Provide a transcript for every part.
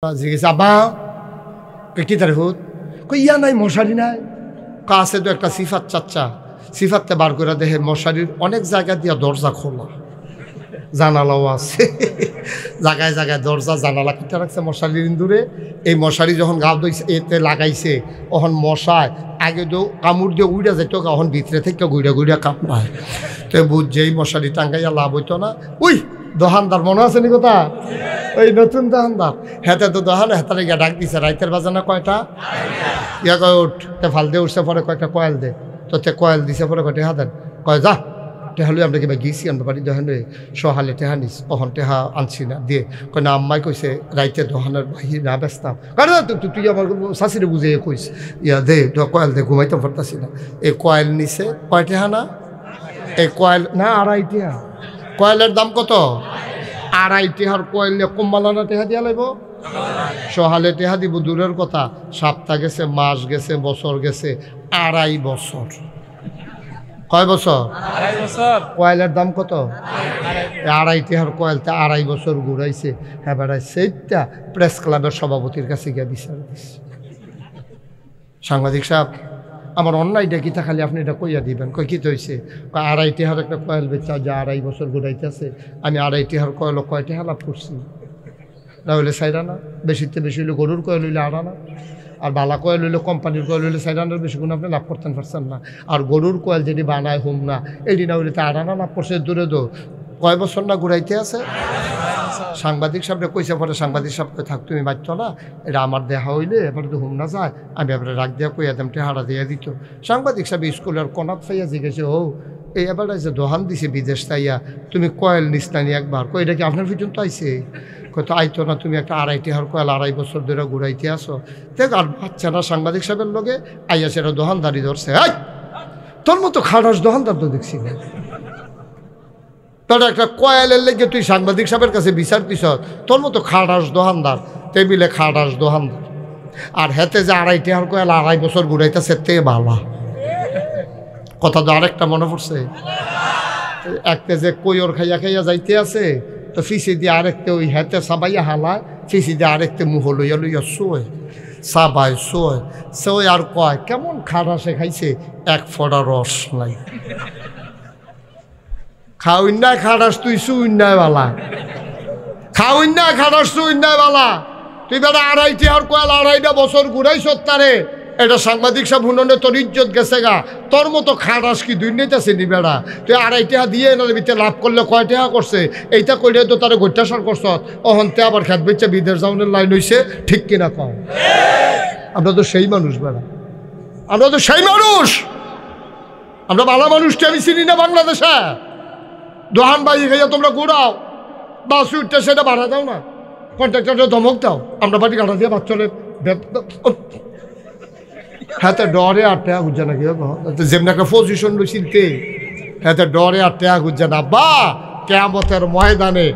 জিজ্ঞেস আব্বা কি তার হুত কই ইয়া নাই মশারি নাই কাছে তো একটা সিফাত চাচ্চা সিফাততে বার করে দেখে মশারির অনেক জায়গা দিয়া দরজা খোলা জানালাও আছে জায়গায় জায়গায় দরজা জানালা কেটে রাখছে মশারির ইন্দুরে। এই মশারি যখন গা দইছে এতে লাগাইছে তখন মশায় আগে তো কামড় দিয়ে উড়া যেত তখন ভিতরে থেকে গুড়া গুড়া কামড়ায়। তো বুঝছেই মশারি টাঙ্গাইয়া লাভ হইতো না। উই দোকানদার মনে আছে নি কথা ওই নতুন দোকানদার হেতে তো দোকান হেতারে গিয়ে ডাক দিছে রাইতের বাজানা কয়টা ইয়া কয় উঠ তে ফাল দিয়ে উঠছে পরে কয়টা কয়েল দে তো তে কয়েল দিছে পরে কয়টা হাতেন কয় যা টেহালে আমরা কিবা গিয়েছি আমরা বাড়ি দোকানে সহালে টেহা নিস অহন টেহা আনছি না দিয়ে কয় না আম্মাই কইছে রাইতে দোকানের বাহির না ব্যস্তাম কারণ তুই আমার শাশুড়ি বুঝে কইস ইয়া দে কয়েল দে ঘুমাইতে পারতাছি না। এই কয়েল নিছে কয় টেহা না এই কয়েল না 2.5 টেহা কয়েলের দাম কত 2.5 টেহার কয়েল কম্বালানা টেহা দিয়া লাগব সহালে টেহা দিব দূরের কথা সপ্তাহ গেছে মাস গেছে বছর গেছে 2.5 বছর। কয় বছর 2.5 বছর কয়েলের দাম কত 2.5 টেহার কয়েলটা 2.5 বছর ঘুরাইছে। হ্যাঁ বেড়াই সেইটা প্রেস ক্লাবের সভাপতির কাছে গিয়ে বিচার দিচ্ছে সাংবাদিক সাহেব আমার অন্যায়টা কি খালি আপনি এটা কইয়া দিবেন কই কি হয়েছে 2.5 টেহার একটা কয়েল বেচা যা 2.5 বছর ঘুরাইতেছে আমি 2.5 টেহার কয়েল কয় টেহা লাভ করছি না হইলে 4 আনা বেশিতে বেশি হইলে গরুর কয়েল হইলে 8 আনা আর বালা কয়েল হইলে কোম্পানির কয়েল হইলে 4 আনার বেশি কোনো আপনি লাভ করতেন পারছেন না। আর গরুর কয়েল যেটি বানায় হোম না এটি না হইলে 8 আনা লাভ করছে দূরে দো কয় বছর না ঘুরাইতে আছে। সাংবাদিক সাহেবরা কইছে পরে সাংবাদিক সাহেবকে থাক তুমি বাঁচতো না এটা আমার দেখা হইলে এবারে তো হুম না যায় আমি এবারে রাগ দিয়া কইয়া দাম টেহারা দিয়ে দিত। সাংবাদিক সাহেব স্কুলের কনাত ফাইয়া জিজ্ঞেসে ও এই এবারে যে দোহান দিছে বিদেশ তাইয়া তুমি কয়েল নিস নানি একবার কই এটা কি আপনার পর্যন্ত আইছে কত আইতো না তুমি একটা 2.5 টেহার কয়েল 2.5 বছর ধরে ঘুরাইতে আসো দেখ। আর বাচ্চারা সাংবাদিক সাহেবের লগে আইয়া সেটা দোহানদারি ধরছে এই তোর মতো খাটাস দোহানদার তো দেখছি না তোর একটা কয়েলের লেগে তুই সাংবাদিক সাহেবের কাছে বিচার দিস তোর মতো খাটাস দোহানদার টেবিলে খাটাস দোহানদার আর হেতে যে 2.5 টেহার কয়েল 2.5 বছর ঘুরাইতেছে তে ভালা কথা তো আরেকটা মনে পড়ছে একটা যে কৈর খাইয়া খাইয়া যাইতে আছে তো ফিসি দিয়ে আরেকটা ওই হেতে সাবাইয়া হালায় ফিসি দিয়ে আরেকটা মুহ লইয়া লইয়া শোয় সাবাই শোয় সই আর কয় কেমন খাটাসে খাইছে 1 ফোঁটা রস নাই খাওইন্যা খাটাস তুই সুইন্যায় বালা খাওইন্যা খাটাস সুইন্যায় বালা তুই বেটা 2.5 টেহার কয়েল 2.5টা বছর ঘুরাইছ তারে এটা সাংবাদিক সাহেব হুননে তোর ইজ্জত গেছে গা তোর মতো খাটাস কি দুর্নীতিছে নি বেড়া তুই 2.5 টেহা দিয়ে এনার ভিতরে লাভ করলে কয় টেহা করছে এইটা কইলে তো তারা গত্যাচার করছ অহন্তে আবার খেত বেচে বিদেশ যাওয়ানোর লাইন হইছে ঠিক কিনা কম। আমরা তো সেই মানুষ বেড়া আমরা তো সেই মানুষ আমরা ভালো মানুষটা আমি চিনি না বাংলাদেশে দোহান বাই খাইয়া তোমরা ঘুরাও বাস উঠতে সেটা বাড়া দাও না কন্ট্রাক্টরটা ধমক দাও আমরা বাড়ি কাটা দিয়ে বাচ্চলে হ্যাঁ তো ডরে 8 টাকা গুজা নাকি যেমন একটা পজিশন লইছিলতে হ্যাঁ তো ডরে 8 টাকা গুজা না বা কিয়ামতের ময়দানে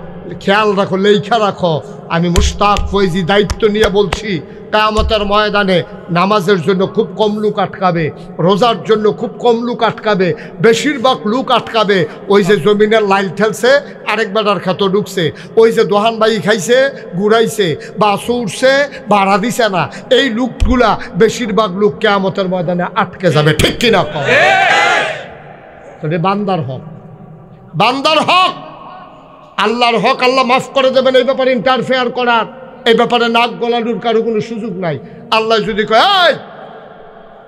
খেয়াল রাখো লেখা রাখো আমি মুশতাক ফৈজি দায়িত্ব নিয়ে বলছি কিয়ামতের ময়দানে নামাজের জন্য খুব কম লোক আটকাবে রোজার জন্য খুব কম লোক আটকাবে বেশিরভাগ লোক আটকাবে ওই যে জমিনের লাইল ঠেলছে আরেক বেটার খেত ঢুকছে ওই যে দোহান বাই খাইছে ঘুরাইছে বা উঠছে ভাড়া দিছে না এই লোকগুলা বেশিরভাগ লোক কিয়ামতের ময়দানে আটকে যাবে ঠিক কিনা কম। বান্দার হক বান্দার হক আল্লাহর হক আল্লাহ মাফ করে দেবেন এই ব্যাপারে ইন্টারফেয়ার করার এই ব্যাপারে নাক গলানোর কারো কোনো সুযোগ নাই। আল্লাহ যদি কয় এই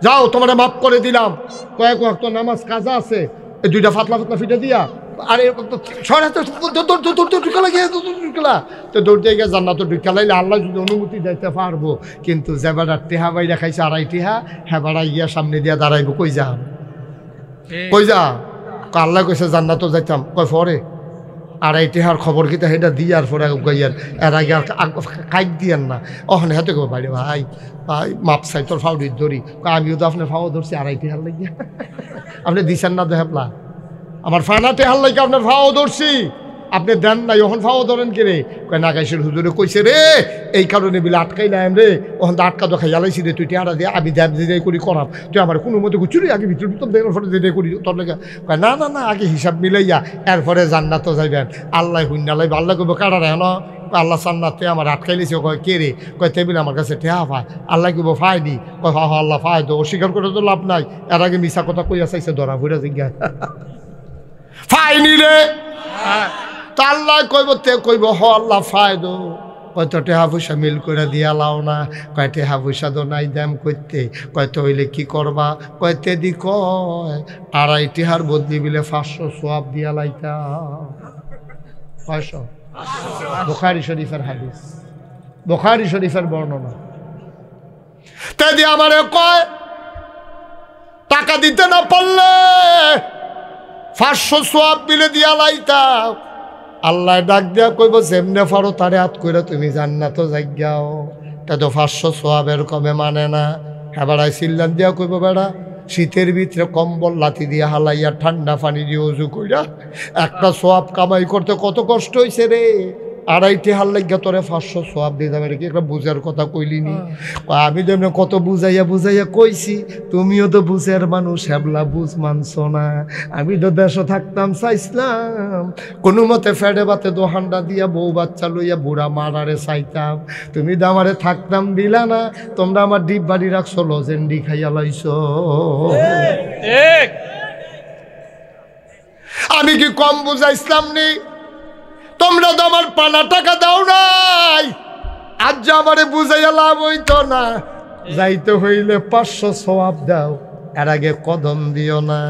যাও তোমার মাফ করে দিলাম কয়েক ওয়াক্ত নামাজ কাজা আছে এই 2টা ফাতলা ফাতলা ফিটে দিয়া আরে তো দৌড়তে গিয়ে জান্নাত ঢুকা লাইলে আল্লাহ যদি অনুমতি দিতে পারবো কিন্তু যে বেড়া টেহা বাইরা খাইছে 2.5 টেহা হ্যাঁ বেড়া ইয়া সামনে দিয়া দাঁড়াইবো কই যা আল্লাহ কইছে জান্নাত যাইতাম কয় পরে 2.5 টেহার খবর কিতা সেটা দিয়ার পরে গাইয়ার এর আগে কাইক দিয়ার না ওখানে হাতে গো বাইরে ভাই ভাই মাপ চাই তোর ফাউডির ধরি আমিও তো আপনার ফাও ধরছি 2.5 টেহার লাগিয়া আপনি দিছেন না তো হেপলা আমার ফানা টেহার লাগে আপনার ফাও ধরছি আপনি দেন নাই ওখান ফাও ধরেন কে রে কয় নাগাইশের হুজুরে কইছে রে এই কারণে বিলে আটকাইলাম রে ওখান তো আটকা তো খাইয়ালাইছি রে তুই টেহারা দিয়ে আমি দেব যে করি করাম তুই আমার কোনো মতো গুচুরি আগে ভিতরে তো বের ফটো যে করি তোর লেগে কয় না না না আগে হিসাব মিলাইয়া এরপরে জান্নাত যাইবেন আল্লাহ হুন্নালাই আল্লাহ কইব কাটারে হলো আল্লাহ জান্নাতে আমার আটকাইলিছে। কয় কে রে? কয় টেবিল আমার কাছে ঠেহা পায়। আল্লাহ কইব ফায়নি? কয় হা হা আল্লাহ ফায় তো, অস্বীকার করে তো লাভ নাই। এর আগে মিছা কথা কইয়া চাইছে, ধরা ভুইরা জিজ্ঞাসা ফাইনি রে। তা আল্লাহ কইব, তে কইব হ আল্লাহ ফায় দো। কয়তো টেহা পয়সা মিল করে দিয়া লাও না। কয় টেহা পয়সা তো নাই দাম করতে। কয় তো হইলে কি করবা? কয় তেদি কয় 2.5 টেহার বদলি বিলে 500 সোয়াব দিয়া লাইতা। 500 বুখারী শরীফের হাদিস, বুখারী শরীফের বর্ণনা। তেদি আমারে কয় টাকা দিতে না পারলে 500 সোয়াব বিলে দিয়া লাইতা। আল্লাহ ডাক দিয়া কইব যেমনে পারো তারে হাত কইরা তুমি জান্নাত যাইগাও। তা তো 500 সোয়াবের কমে মানে না। হ্যাঁ বেড়ায় চিল্লান দিয়া কইব বেড়া শীতের ভিতরে কম্বল লাথি দিয়ে হালাইয়া ঠান্ডা পানি দিয়ে উজু কইরা একটা সোয়াব কামাই করতে কত কষ্ট হইছে রে। 2.5 টেহার লাগিয়া তোরে 500 সোয়াব দিয়ে যাবে। কি একটা বুঝার কথা কইলিনি? আমি যেমন কত বুঝাইয়া বুঝাইয়া কইছি, তুমিও তো বুঝের মানুষ, হেবলা বুঝ মানছো না। আমি তো দেশে থাকতাম চাইছিলাম কোনো মতে ফেডে বাতে দোহান্ডা দিয়া বউ বাচ্চা লইয়া বুড়া মারারে চাইতাম। তুমি তো আমারে থাকতাম দিলা না। তোমরা আমার ডিপ বাড়ি রাখছো, লজেন্ডি খাইয়া লাইছো। আমি কি কম বুঝাইছিলাম নি? তোমরা তো আমার পানা টাকা দাও নাই। আজ যে আমারে বুঝাইয়া লাভ হইতো না। যাইতে হইলে 500 সোয়াব দাও, এর আগে কদম দিও না।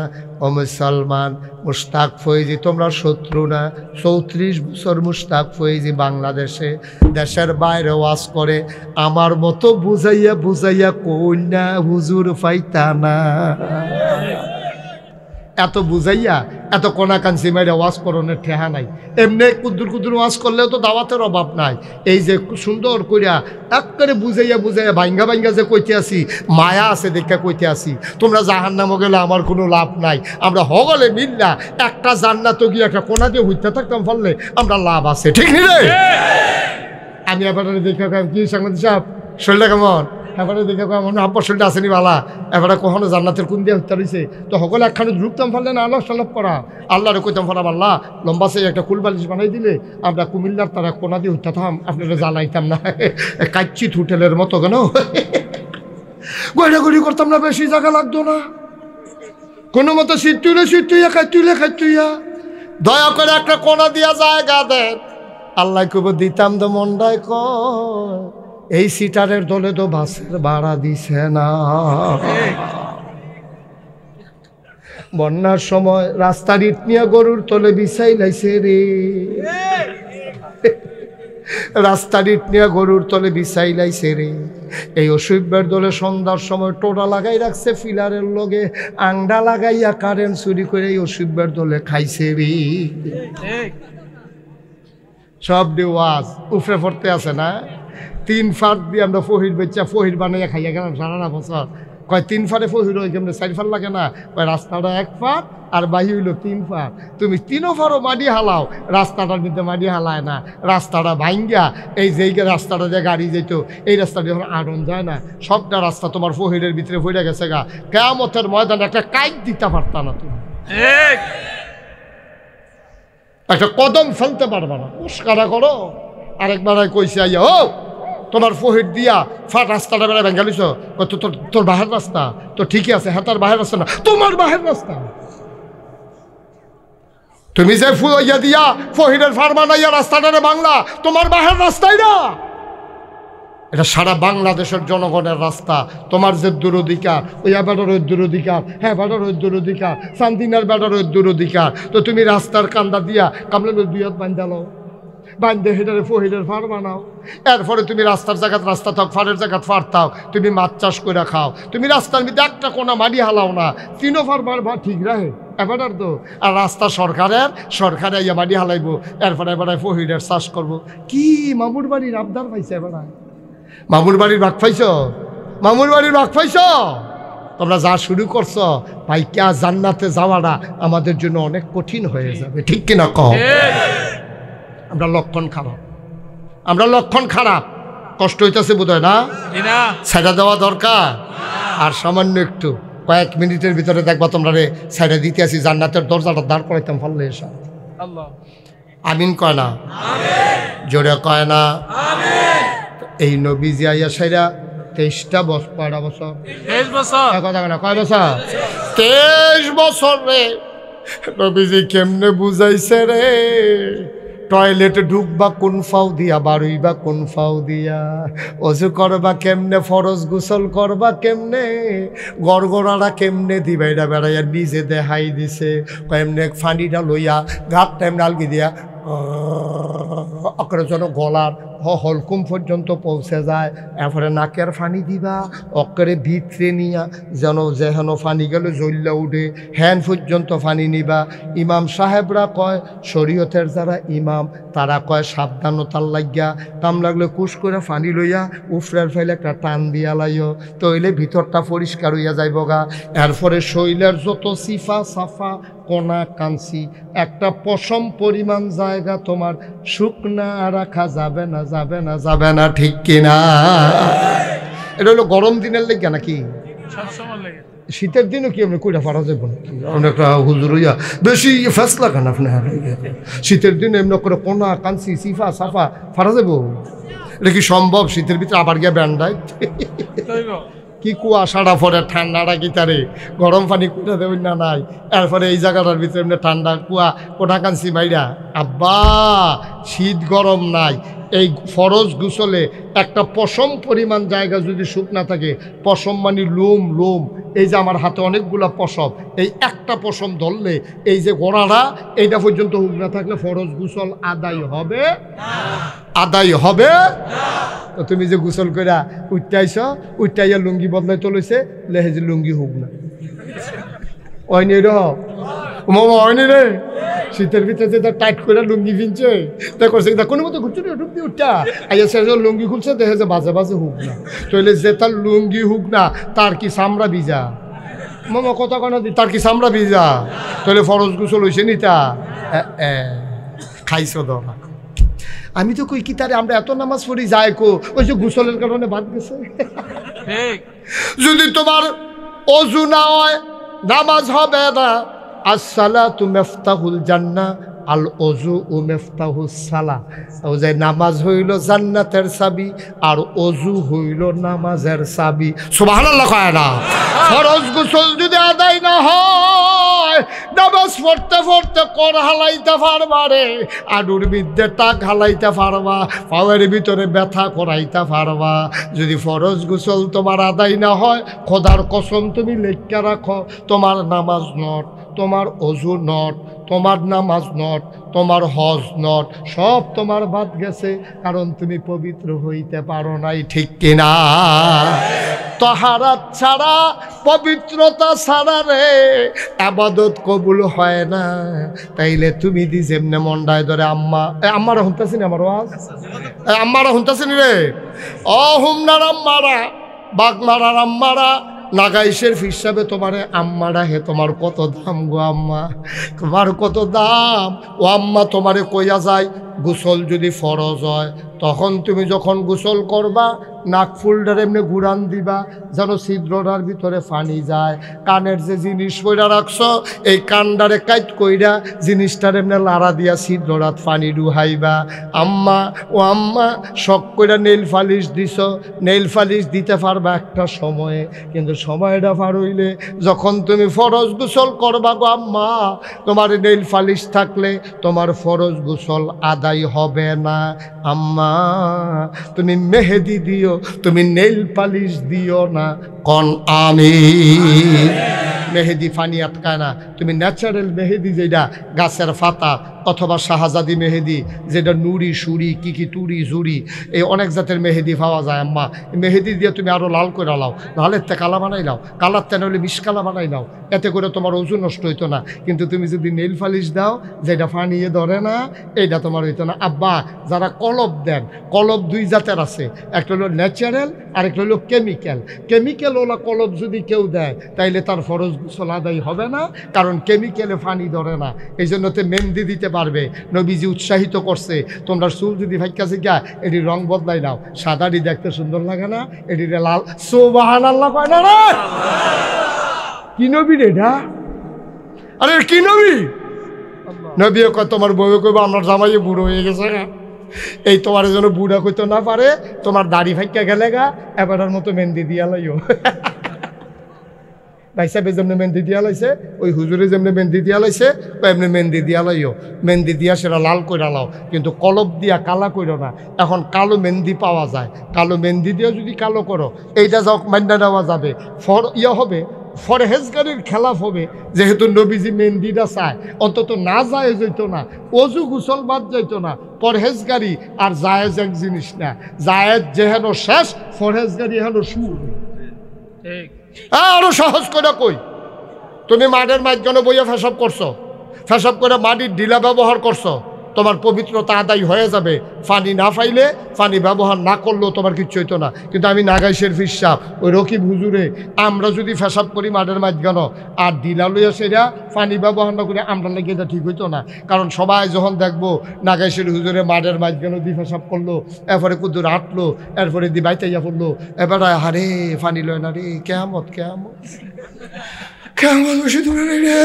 ও মুসলমান, মুশতাক ফৈজি তোমরা শত্রু না। 34 বছর মুশতাক ফৈজি বাংলাদেশে, দেশের বাইরে ওয়াজ করে। আমার মতো বুঝাইয়া বুঝাইয়া কই না হুজুর পাইতা না। এত বুঝাইয়া এত কোনাকাঞ্চি মেরে ওয়াজ করণের ঠেহা নাই। এমনি কুদ্দুর কুদ্দুর ওয়াজ করলেও তো দাওয়াতের অভাব নাই। এই যে সুন্দর করিয়া একেবারে বুঝাইয়া বুঝাইয়া ভাঙ্গা ভাঙ্গা যে কইতে আসি, মায়া আছে দেখা কইতে আসি। তোমরা জাহান্নামে গেলে আমার কোনো লাভ নাই। আমরা হগলে মিল্লা একটা জান্নাত গিয়ে একটা কোনা দিয়ে হইতে থাকতাম পারলে আমরা লাভ আছে, ঠিক নি রে? আমি এবার দেখা কি সাংবাদিক সাহেব শরীরটা কেমন? এবারে দেখে মনে আব্বা শরীরটা আসেনি বালা। এবারে কখনো জান্নাতের কোন দিয়ে হত্যা রয়েছে তো সকলে একখানে রূপতাম পারলে না আল্লাহ সাল্লাপ করা। আল্লাহরে কইতাম পারাম আল্লাহ লম্বা সে একটা কুলবালিশ বানাই দিলে আমরা কুমিল্লার তারা কোনা দিয়ে হত্যাতাম, আপনারা জানাইতাম না। কাচ্চিত হোটেলের মতো কেন গড়াগড়ি করতাম না, বেশি জায়গা লাগতো না। কোনো মতো সিট তুইয়া খাইতুইয়া দয়া করে একটা কোনা দিয়া জায়গা দেন। আল্লাহ কব দিতাম তো মন্ডায় কয় এই সিটারের দলে তো বাসের ভাড়া দিছে না। বন্যার সময় রাস্তার ইট নিয়ে গরুর তলে বিছাই লাইছে রে। রাস্তার ইট নিয়ে গরুর তলে বিছাই লাইছে রে। এই অসুবিধার দলে সন্ধ্যার সময় টোটা লাগাই রাখছে ফিলারের লগে, আংডা লাগাইয়া কারেন্ট চুরি করে এই অসুবিধার দলে খাইছে রে। সব দিয়ে ওয়াজ উফরে পড়তে আছে না। 3 ফাট দিয়ে আমরা ফহির বেচা ফহির বানাইয়া খাইয়া গেলাম সারা বছর। কয় 3 ফাটে ফহির হয় কেমন 4 ফাট লাগে না? কয় রাস্তাটা 1 ফাট আর বাহি হইল 3 ফাট। তুমি 3 ফাটও মাটি হালাও, রাস্তাটার মধ্যে মাটি হালায় না। রাস্তাটা ভাঙ্গা এই যে রাস্তাটা যে গাড়ি যেত এই রাস্তাটা যখন আড়ন যায় না, সবটা রাস্তা তোমার ফহিরের ভিতরে পড়ে গেছে গা। কিয়ামতের ময়দানে একটা কাইট দিতে পারতা না তুমি, একটা কদম ফেলতে পারবা না। উস্কারা করো। আরেকবার কইছে আইয়া ও তোমার ফহির দিয়া ফাট রাস্তাটা বেড়া ভেঙ্গালিছ। তোর বাহের রাস্তা তো ঠিকই আছে, হ্যাঁ তার বাহের রাস্তা না, তোমার বাহের রাস্তা। তুমি যে ফুয়া দিয়া ফহিরের ফার্মানাইয়া রাস্তাটা বাংলা, তোমার বাহের রাস্তাই না, এটা সারা বাংলাদেশের জনগণের রাস্তা। তোমার যে দূরাধিকার ওই বেটার ওই দূরাধিকার, হ্যাঁ বেটার ওই দূরাধিকার, শান্তিনার বেটার ওই দূরাধিকার। তো তুমি রাস্তার কান্দা দিয়া কামলের 2 হাত বান্ধালো, বান্ধে হেটারে ফহিরের ফার বানাও। এরপরে তুমি রাস্তার জায়গাত রাস্তা থাক, ফারের জায়গাত ফার থাও। তুমি মাছ চাষ করে খাও। তুমি রাস্তার মধ্যে একটা কোনা মাটি হালাও না, 3 ফার বার ঠিক রাহে এবার তো। আর রাস্তা সরকারে ইয়া মাটি হালাইবো, এরপরে এবারে ফহিরের চাষ করবো। কি মামুর বাড়ির আবদার পাইছে? এবার মামুর বাড়ির ভাগ পাইছ? মামুর বাড়ির ভাগ পাইছ? তোমরা যা শুরু করছো ভাই, কে জান্নাতে যাওয়াটা আমাদের জন্য অনেক কঠিন হয়ে যাবে, ঠিক কিনা কও? আমরা লক্ষণ খারাপ, কষ্ট হইতেছে বোধ হয় না? ছাইড়া দেওয়া দরকার। আর সামান্য একটু কয়েক মিনিটের ভিতরে দেখবা তোমরা রে ছাইড়া দিতে আসি, জান্নাতের দরজাটা দাঁড় করাইতাম পারলে এসব। আমিন কয় না? জোরে কয় না? এই নবীজি আইয়া সাইরা 23টা বছর, কয়টা বছর? 23 বছর। কথা না, কয় বছর? 23 বছর রে নবীজি কেমনে বুঝাইছে রে, টয়লেটে ঢুকবা কোন ফাও দিয়া, বারুইবা কোন ফাও দিয়া, অজু করবা কেমনে, ফরজ গোসল করবা কেমনে, গড়গড়াটা কেমনে দিবা, এটা বেড়াইয়া নিজে দেখাই দিছে। কেমনে ফানিটা লইয়া ঘাট টাইম ডালগি দিয়া অকরে যেন গলার হলকুম পর্যন্ত পৌঁছে যায়, এরপরে নাকের ফানি দিবা, অকরে ভিতরে নিয়া যেন ফানি গেলে জ্বললে উঠে হ্যান পর্যন্ত ফানি নিবা। ইমাম সাহেবরা কয়, শরীয়তের যারা ইমাম তারা কয় সাবধানতার লাগিয়া কাম লাগলে কুশ করে ফানি লইয়া উফরের ফেলে একটা টান দিয়া লাইও, তইলে ভিতরটা পরিষ্কার হইয়া যাইব গা। এরপরে শৈলের যত সিফা সাফা কোনা কাঞ্চি একটা পশম পরিমাণ জায়গা তোমার শুকনা রাখা যাবে না, যাবে না, যাবে না, ঠিক কিনা? এটা হলো গরম দিনের লেগে নাকি? শীতের দিনও কি আপনি কইরা পারা যাবো নাকি? একটা হুজুর হইয়া বেশি ফেসলা খান আপনি, শীতের দিনে এমনি করে কোনা কাঞ্চি সিফা সাফা পারা যাবো? এটা কি সম্ভব? শীতের ভিতরে আবার গিয়া ব্যান্ডায় কি কুয়াশাটা পরে ঠান্ডাটা কি তারে গরম পানি কুটা দেবেন না নাই, এরপরে এই জায়গাটার ভিতরে এমনি ঠান্ডা কুয়া কোটা কাঞ্চি মাইরা। আব্বা শীত গরম নাই, এই ফরজ গোসলে একটা পশম পরিমাণ জায়গা যদি শুকনা থাকে, পশম মানে লোম, লোম, এই যে আমার হাতে অনেকগুলা পশম, এই একটা পশম ধরলে এই যে গোড়াটা এইটা পর্যন্ত হুক না থাকলে ফরজ গোসল আদায় হবে? আদায় হবে? তো তুমি যে গোসল করে উঠটাইছ, উঠটাইয়া লুঙ্গি বদলাই তো লইছে, লেহে যে লুঙ্গি হুক না ওইনি র মামা, হয়নি রে শীতের ভিতরে যে টাইট করে লুঙ্গি কিনছে, তা করছে কোনো মতো ঘুরছে ঢুক দিয়ে উঠটা আইয়া সে লুঙ্গি খুলছে, দেখে যে বাজে বাজে হুক না, তাইলে যে তার লুঙ্গি হুক না তার কি চামড়া ভিজা? মামা কথা কেন দি, তার কি চামড়া ভিজা? তাহলে ফরজ গোসল হয়েছে নি তা? খাইছ ধরা। আমি তো কই কি তারে আমরা এত নামাজ পড়ি যায় কো, ওই যে গোসলের কারণে বাদ গেছে। যদি তোমার অজু না হয় নামাজ হবে না। আসসালাতু মিফতাহুল জান্নাহ, আল অজু ও মিফতাহুস সালাহ। ও যে নামাজ হইল জান্নাতের চাবি, আর অজু হইল নামাজের চাবি। সুবহানাল্লাহ কয় না? ফরজ গোসল যদি আদায় না হয়, নামাজ পড়তে পড়তে কর হালাইতে পারবা রে, আডুর বিদ্যে টাক হালাইতে পারবা, পাওয়ের ভিতরে ব্যথা করাইতে পারবা। যদি ফরজ গোসল তোমার আদায় না হয়, খোদার কসম তুমি লেখা রাখো, তোমার নামাজ নট, তোমার অজু নট, তোমার নামাজ নট, তোমার হজ নট, সব তোমার বাদ গেছে, কারণ তুমি পবিত্র হইতে পারো নাই, ঠিক কিনা? তাহারাত ছাড়া, পবিত্রতা ছাড়া রে ইবাদত কবুল হয় না। তাইলে তুমি দি যেমনে মন্ডায় ধরে আম্মা, আম্মারা শুনতেছি না আমার আওয়াজ? আম্মারা শুনতেছি রে? ও হুমনার আম্মারা, বাগমারার আম্মারা, নাগাইশের হিসাবে তোমারে আম্মারা হে, তোমার কত দাম গো আম্মা, তোমার কত দাম। ও আম্মা তোমারে কইয়া যায়, গোসল যদি ফরজ হয়, তখন তুমি যখন গোসল করবা নাক ফুলটার এমনি ঘুরান দিবা যেন ছিদ্রটার ভিতরে পানি যায়। কানের যে জিনিস কইরা রাখছো, এই কানডারে কাইট কইরা জিনিসটার এমনি লাড়া দিয়া ছিদ্ররাত পানি ডুহাইবা। আম্মা, ও আম্মা শখ কইরা নেইল ফালিশ দিছ, নেইল ফালিশ দিতে পারবা একটা সময়ে, কিন্তু সময়টা পার হইলে যখন তুমি ফরজ গোসল করবা গো আম্মা, তোমার নেইল ফালিশ থাকলে তোমার ফরজ গোসল আদায় হবে না। আম্মা তুমি মেহেদি দিও, তুমি নেইল পালিশ দিও না, কোন আমিন। মেহেদি ফানি আটকায় না, তুমি ন্যাচারাল মেহেদি যেটা গাছের পাতা, অথবা শাহজাদি মেহেদি যেটা নুরি সুরি কি কি তুরি জুরি, এই অনেক জাতের মেহেদি পাওয়া যায়। আম্মা মেহেদি দিয়ে তুমি আরও লাল করে লাও, লালের তে কালা বানাই লাও, কালার তে নইলে মিসকালা বানাই লাও, এতে করে তোমার ওজন নষ্ট হইতো না। কিন্তু তুমি যদি নেইল পালিশ দাও যেটা ফানিয়ে ধরে না, এইটা তোমার হইতো না। আব্বা যারা কলব দেন, কলব দুই জাতের আছে, একটা হলো ন্যাচারাল আর একটা হলো কেমিক্যাল। কেমিক্যাল ওলা কলব যদি কেউ দেয় তাইলে তার ফরজ গোসল আদায় হবে না, কারণ কেমিক্যালে ফানি ধরে না। এই জন্য তো মেহেদি দিতে পারবে। নবীজি উৎসাহিত করছে, তোমরা চুল যদি ভাইকা শিখা এটি রং বদলাই নাও, সাদাটি দেখতে সুন্দর লাগে না, এটি লাল। সুবহানাল্লাহ কয় না রে? কি নবী রে এটা? আরে কি নবী? নবীও কয় তোমার বউয়ে কইব আমার জামাইয়ে বুড়ো হয়ে গেছে গা, এই তোমার জন্য বুড়া কইতে না পারে, তোমার দাড়ি ফাইকা গেলে গা এবারের মতো মেহেন্দি দিয়া লাইও। ভাই সাহেব যেমনি মেহেন্দি দিয়া লাইছে, ওই হুজুরে যেমনি মেহেন্দি দিয়া লাইছে এমনি মেহেন্দি দিয়া লাইও। মেহেন্দি দিয়া সেটা লাল কইরা লাও, কিন্তু কলব দিয়া কালা কইরো না। এখন কালো মেহেন্দি পাওয়া যায়, কালো মেহেন্দি দিয়ে যদি কালো করো এইটা যাও মান্না দেওয়া যাবে, হবে ফরহেজগারির খেলাফ হবে। যেহেতু নবীজি মেহেন্দিটা চায়, অন্তত না জায়েজ হইতো না, অজু গুসল বাদ যাইতো না। পরহেজগারি আর জায়েজ এক জিনিস না, জায়েজ যেহেন শেষ, ফরহেজগারি হেন শুরু। আরো সহজ করে কই, তুমি মাটির মাঝখানে বইয়া ফেসাব করছো, ফেসাব করে মাটির ঢিলা ব্যবহার করছো, তোমার পবিত্রতা আদায় হয়ে যাবে। পানি না পাইলে, পানি ব্যবহার না করলেও তোমার কিচ্ছু হইতো না। কিন্তু আমি নাগাইশের ফিসাব ওই রকিব হুজুরে, আমরা যদি ফেসাব করি মাঠের মাঝখানো আর ঢিলা লইয়া সেরা পানি ব্যবহার না করে আমরা লেগে এটা ঠিক হইতো না। কারণ সবাই যখন দেখবো নাগাইশের হুজুরে মাঠের মাঝখানো দিয়ে ফেসাব করলো, এরপরে কুদুর হাঁটলো, এরপরে দি বাইতাইয়া পড়লো, এবারে হারে পানি লয় না রে, কেমত কেমত কেমন বসে দূরে রে,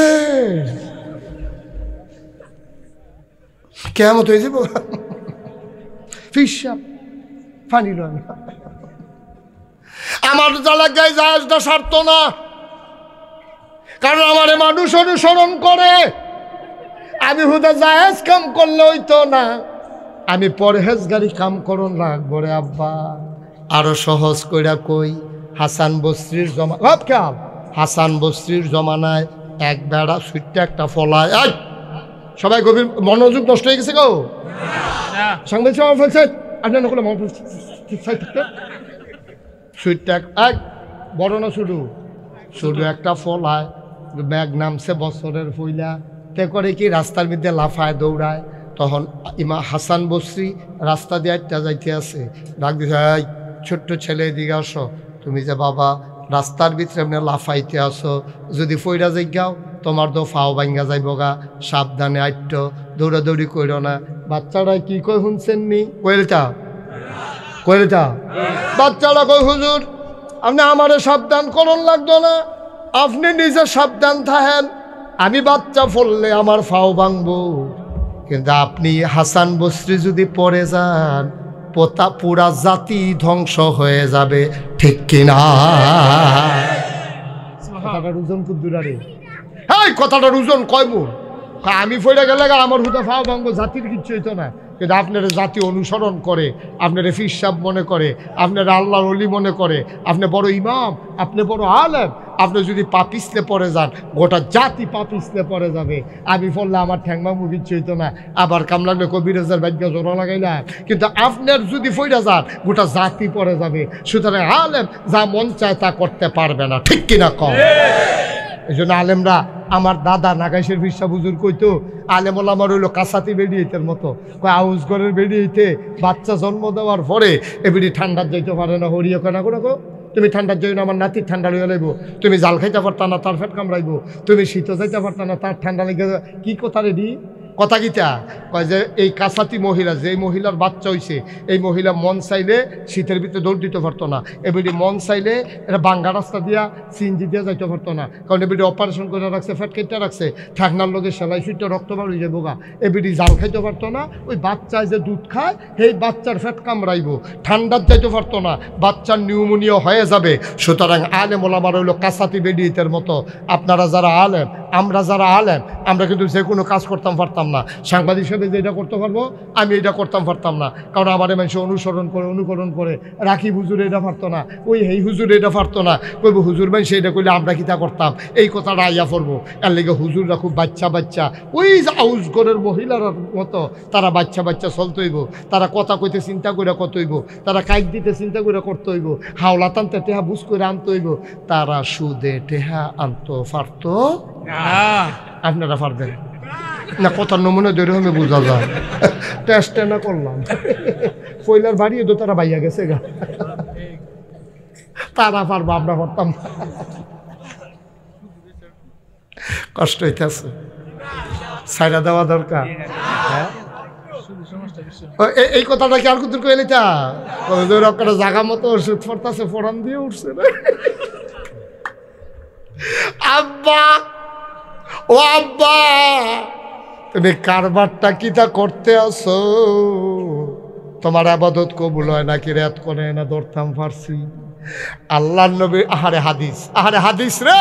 কেমত হয়ে যাব, ফিসাব পানি লয় না। আমার জায়গায় জাহাজটা সারত না, কারণ আমার মানুষ অনুসরণ করে। আমি হুদা জাহাজ কাম করলে হইতো না, আমি পরহেজগারি কাম করন লাগবো রে আব্বা। আরো সহজ কইরা কই, হাসান বসরির জমা ভাব খেয়াল, হাসান বসরির জমানায় এক বেড়া সুইটটা একটা ফলায়, সবাই গভীর মনোযোগ নষ্ট হয়ে গেছে গো। সাংবাদিক সভা ফেলছে আপনার নকলে মন সুইটটা এক বড় না শুধু শুধু একটা ফলায়, ব্যাগ নামছে বছরের ফইলা, তে করে কি রাস্তার মধ্যে লাফায় দৌড়ায়। তখন হাসান বসরি রাস্তা দিয়ে একটা যাইতে আছে, ডাক দিছে, এই ছোট্ট ছেলে এদিকে আসো, তুমি যে বাবা রাস্তার ভিতরে এমনি লাফাইতে আসো, যদি ফইরা যাইগাও তোমার তো ফাও ভাঙ্গা যাইব গা, সাবধানে আইট, দৌড়াদৌড়ি কইর না। বাচ্চারা কি কই শুনছেননি? কইলটা কইলটা বাচ্চারা কই, হুজুর আপনি আমারে সাবধান করন লাগতো না, আপনি নিজে সাবধান থাকেন, আমি বাচ্চা ফললে আমার ফাও ভাঙবো। কিন্তু আপনি হাসান বসরি যদি পড়ে যান, পুরা জাতি ধ্বংস হয়ে যাবে, ঠিক কিনা? কথাটার ওজন কুদ্দুরারে, হ্যাঁ কথাটার ওজন কয় মূল? আমি ফইরা গেলে আমার হুদা ফাও ভাঙবো, জাতির কিচ্ছু হইতো না। কিন্তু আপনারা জাতি অনুসরণ করে, আপনারা ফিরসাব মনে করে, আপনারা আল্লাহর ওলি মনে করে, আপনি বড় ইমাম, আপনি বড় আলেম, আপনি যদি পাপিসলে পড়ে যান গোটা জাতি পাপিসলে পড়ে যাবে। আমি পড়লে আমার ঠ্যাংমা কিচ্ছু হইতো না, আবার কাম লাগলে কবিরাজার ভাগ্য জোড়া লাগাইলাম। কিন্তু আপনার যদি ফইরা যান গোটা জাতি পড়ে যাবে। সুতরাং আলেম যা মন চায় তা করতে পারবে না, ঠিক কিনা কম? এই জন্য আলেমরা, আমার দাদা নাগাইশের ফিরসা হুজুর কইতো, আলেম ওলামার হইলো কাসাতি বেডিয়েতের মতো। কয় আউস ঘরের বেডিয়েতে বাচ্চা জন্ম দেওয়ার পরে এবিডি ঠান্ডার যাইতে পারে না, হরিয়ে কেনা করে গো, তুমি ঠান্ডার যাই না, আমার নাতির ঠান্ডা লইয়া লাইব, তুমি জাল খাইতে পারতা না তার ফেট কামড়াইব, তুমি শীত যাইতে পারতা না তার ঠান্ডা লেগে, কি কথা রেডি কথা গীতা কয় যে এই কাসাতি মহিলা, যে মহিলার বাচ্চা হইছে, এই মহিলা মন চাইলে শীতের ভিতরে দৌড় দিতে পারতো না, এবিডি মন চাইলে এটা বাঙ্গা রাস্তা দিয়া সিএনজি দিয়া যাইতে পারতো না, কারণ এবিডি অপারেশন করে রাখছে, ফ্যাট কেটে রাখছে, ঠাকনার লোকের সেলাই সুইটে রক্ত বার হয়ে যাবো গা, এবিডি জাল খাইতে পারতো না। ওই বাচ্চায় যে দুধ খায় সেই বাচ্চার ফ্যাট কামড়াইব, ঠান্ডার যাইতে পারতো না, বাচ্চার নিউমোনিয়া হয়ে যাবে। সুতরাং আলেম ওলামার হইলো কাসাতি বেডিয়েতের মতো। আপনারা যারা আলেম, আমরা যারা আলেম, আমরা কিন্তু যে কোনো কাজ করতাম পারতাম না। সাংবাদিক হিসেবে যে এটা করতে পারবো, আমি এটা করতাম পারতাম না, কারণ আমার মানুষ অনুসরণ করে অনুকরণ করে। রাকিব হুজুর এটা পারতো না, ওই হেই হুজুর এটা পারতো না, কইব হুজুর মানুষ এটা করলে আমরা কিতা করতাম, এই কথাটা আইয়া পড়বো। এর লেগে হুজুররা খুব বাচ্চা বাচ্চা, ওই আউস ঘরের মহিলার মতো তারা বাচ্চা বাচ্চা চলতে হইব, তারা কথা কইতে চিন্তা করে কত হইব, তারা কাইক দিতে চিন্তা করে করতে হইব, হাওলা টানতে টেহা বুঝ করে আনতে হইব। তারা সুদে টেহা আনতো পারতো, আপনারা পারবেন না? কথার নমুনা ধরে আমি বোঝা যায়, টেস্ট না করলাম, ফয়লার বাড়িয়ে তো তারা বাইয়া গেছে গা, তারা পারবো, আমরা পারতাম। কষ্ট হইতেছে, সাইরা দেওয়া দরকার। এই কথাটা কি আর কুতুর কইলে তা আপনারা জায়গা মতো ওষুধ পড়তেছে, ফোড়ান দিয়ে উঠছে না। আব্বা ও আব্বা, তুমি কারবারটা কিতা করতে আসো? তোমার আবাদত কবুল হয় নাকি রেত করে না ধরতাম পারছি। আল্লাহর নবী আহারে হাদিস রে।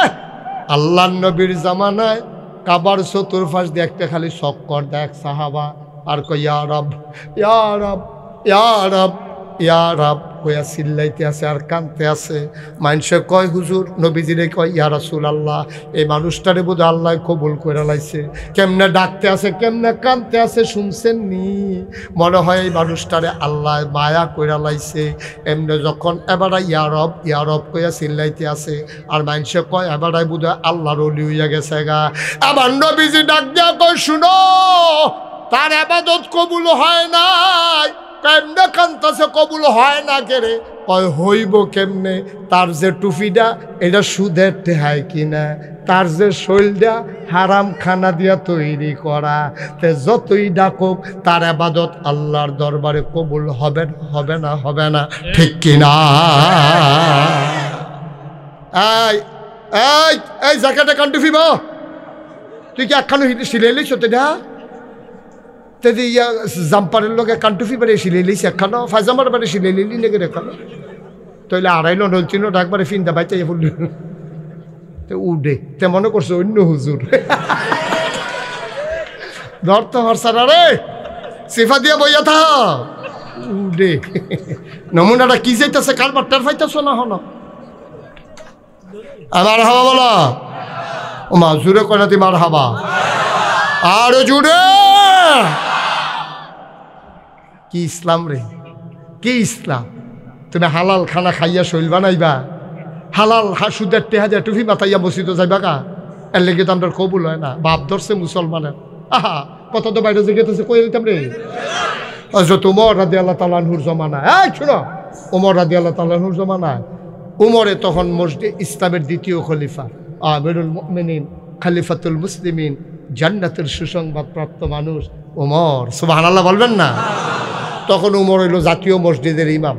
আল্লাহর নবীর জামানায় কাবার চতুর্পাশ দিয়ে একটা খালি চক্কর দেখ সাহাবা আর কই ইয়া রব ইয়া রব ইয়া রব ইয়া রব কইয়া চিল্লাইতে আছে আর কানতে আছে। মানুষে কয় হুজুর, নবীজিরে কয় ইয়া রাসূলুল্লাহ, এই মানুষটারে বোধ আল্লাহ কবুল করে লাইছে, কেমনে ডাকতে আছে কেমনে কানতে আছে শুনছেন নি? মনে হয় এই মানুষটারে আল্লাহ মায়া করে লাইছে। এমনি যখন এবারে ইয়া রব কইয়া চিল্লাইতে আছে আর মানুষে কয় এবারে বোধ আল্লাহর ওলি হইয়া গেছে গা। আবার নবীজি ডাক দিয়া কয় শুনো, তার ইবাদত কবুল হয় নাই। কেমনে কান্তাছে কবুল হয় না কেরে? কয় হইব কেমনে? তার যে টুপিটা এটা সুদের টেহায় কিনা, তার যে শৈলটা হারাম খানা দিয়া তৈরি করা, তে যতই ডাকুক তার ইবাদত আল্লাহর দরবারে কবুল হবে না ঠিক কিনা? এই জায়গাটা কান টুফি বা তুই কি একখানো সিলাই লিস ওটা তেদি ইয়া জাম্পারের লগে কান্টুফি বাড়ি সিলাই লিস একখানো, ফাইজামার বাড়ি সিলাই লিলি লেগে রেখানো, তইলে আড়াইলো নলচিনো ডাকবারে ফিনটা বাইতে ফুল উডে তে মনে করছো অন্য হুজুর ধর তো হরসারা রে সিফা দিয়া বইয়া থা উডে নমুনাটা কি যাইতেছে কারবার টের পাইতেছো না হন? আমার হাবা বলা ও মা জুড়ে কয় না তুই মার হাবা আরো জুড়ে। কি ইসলাম রে, কি ইসলাম? তুমি হালাল খানা খাইয়া শৈল বানাইবা, হালাল সুদের টেহাজা টুফি মাথাইয়া মসজিদে যাইবা কা? এর লেগে তো আমরা কবুল হয় না। বাপ ধরছে মুসলমানের। আহা কত তো বাইরে জিজ্ঞেস কই দিতাম রে। হযরত ওমর রাদিয়াল্লাহু তাআলা আনহুর জমানায়, এই শুনো, ওমর রাদিয়াল্লাহু তাআলা আনহুর জমানায় উমরে তখন মসজিদ ইসলামের দ্বিতীয় খলিফা, আমিরুল মুমিনিন, খলিফাতুল মুসলিমিন, জান্নাতের সুসংবাদ প্রাপ্ত মানুষ ওমর। সুবহানাল্লাহ বলবেন না? তখন উমর হইল জাতীয় মসজিদের ইমাম,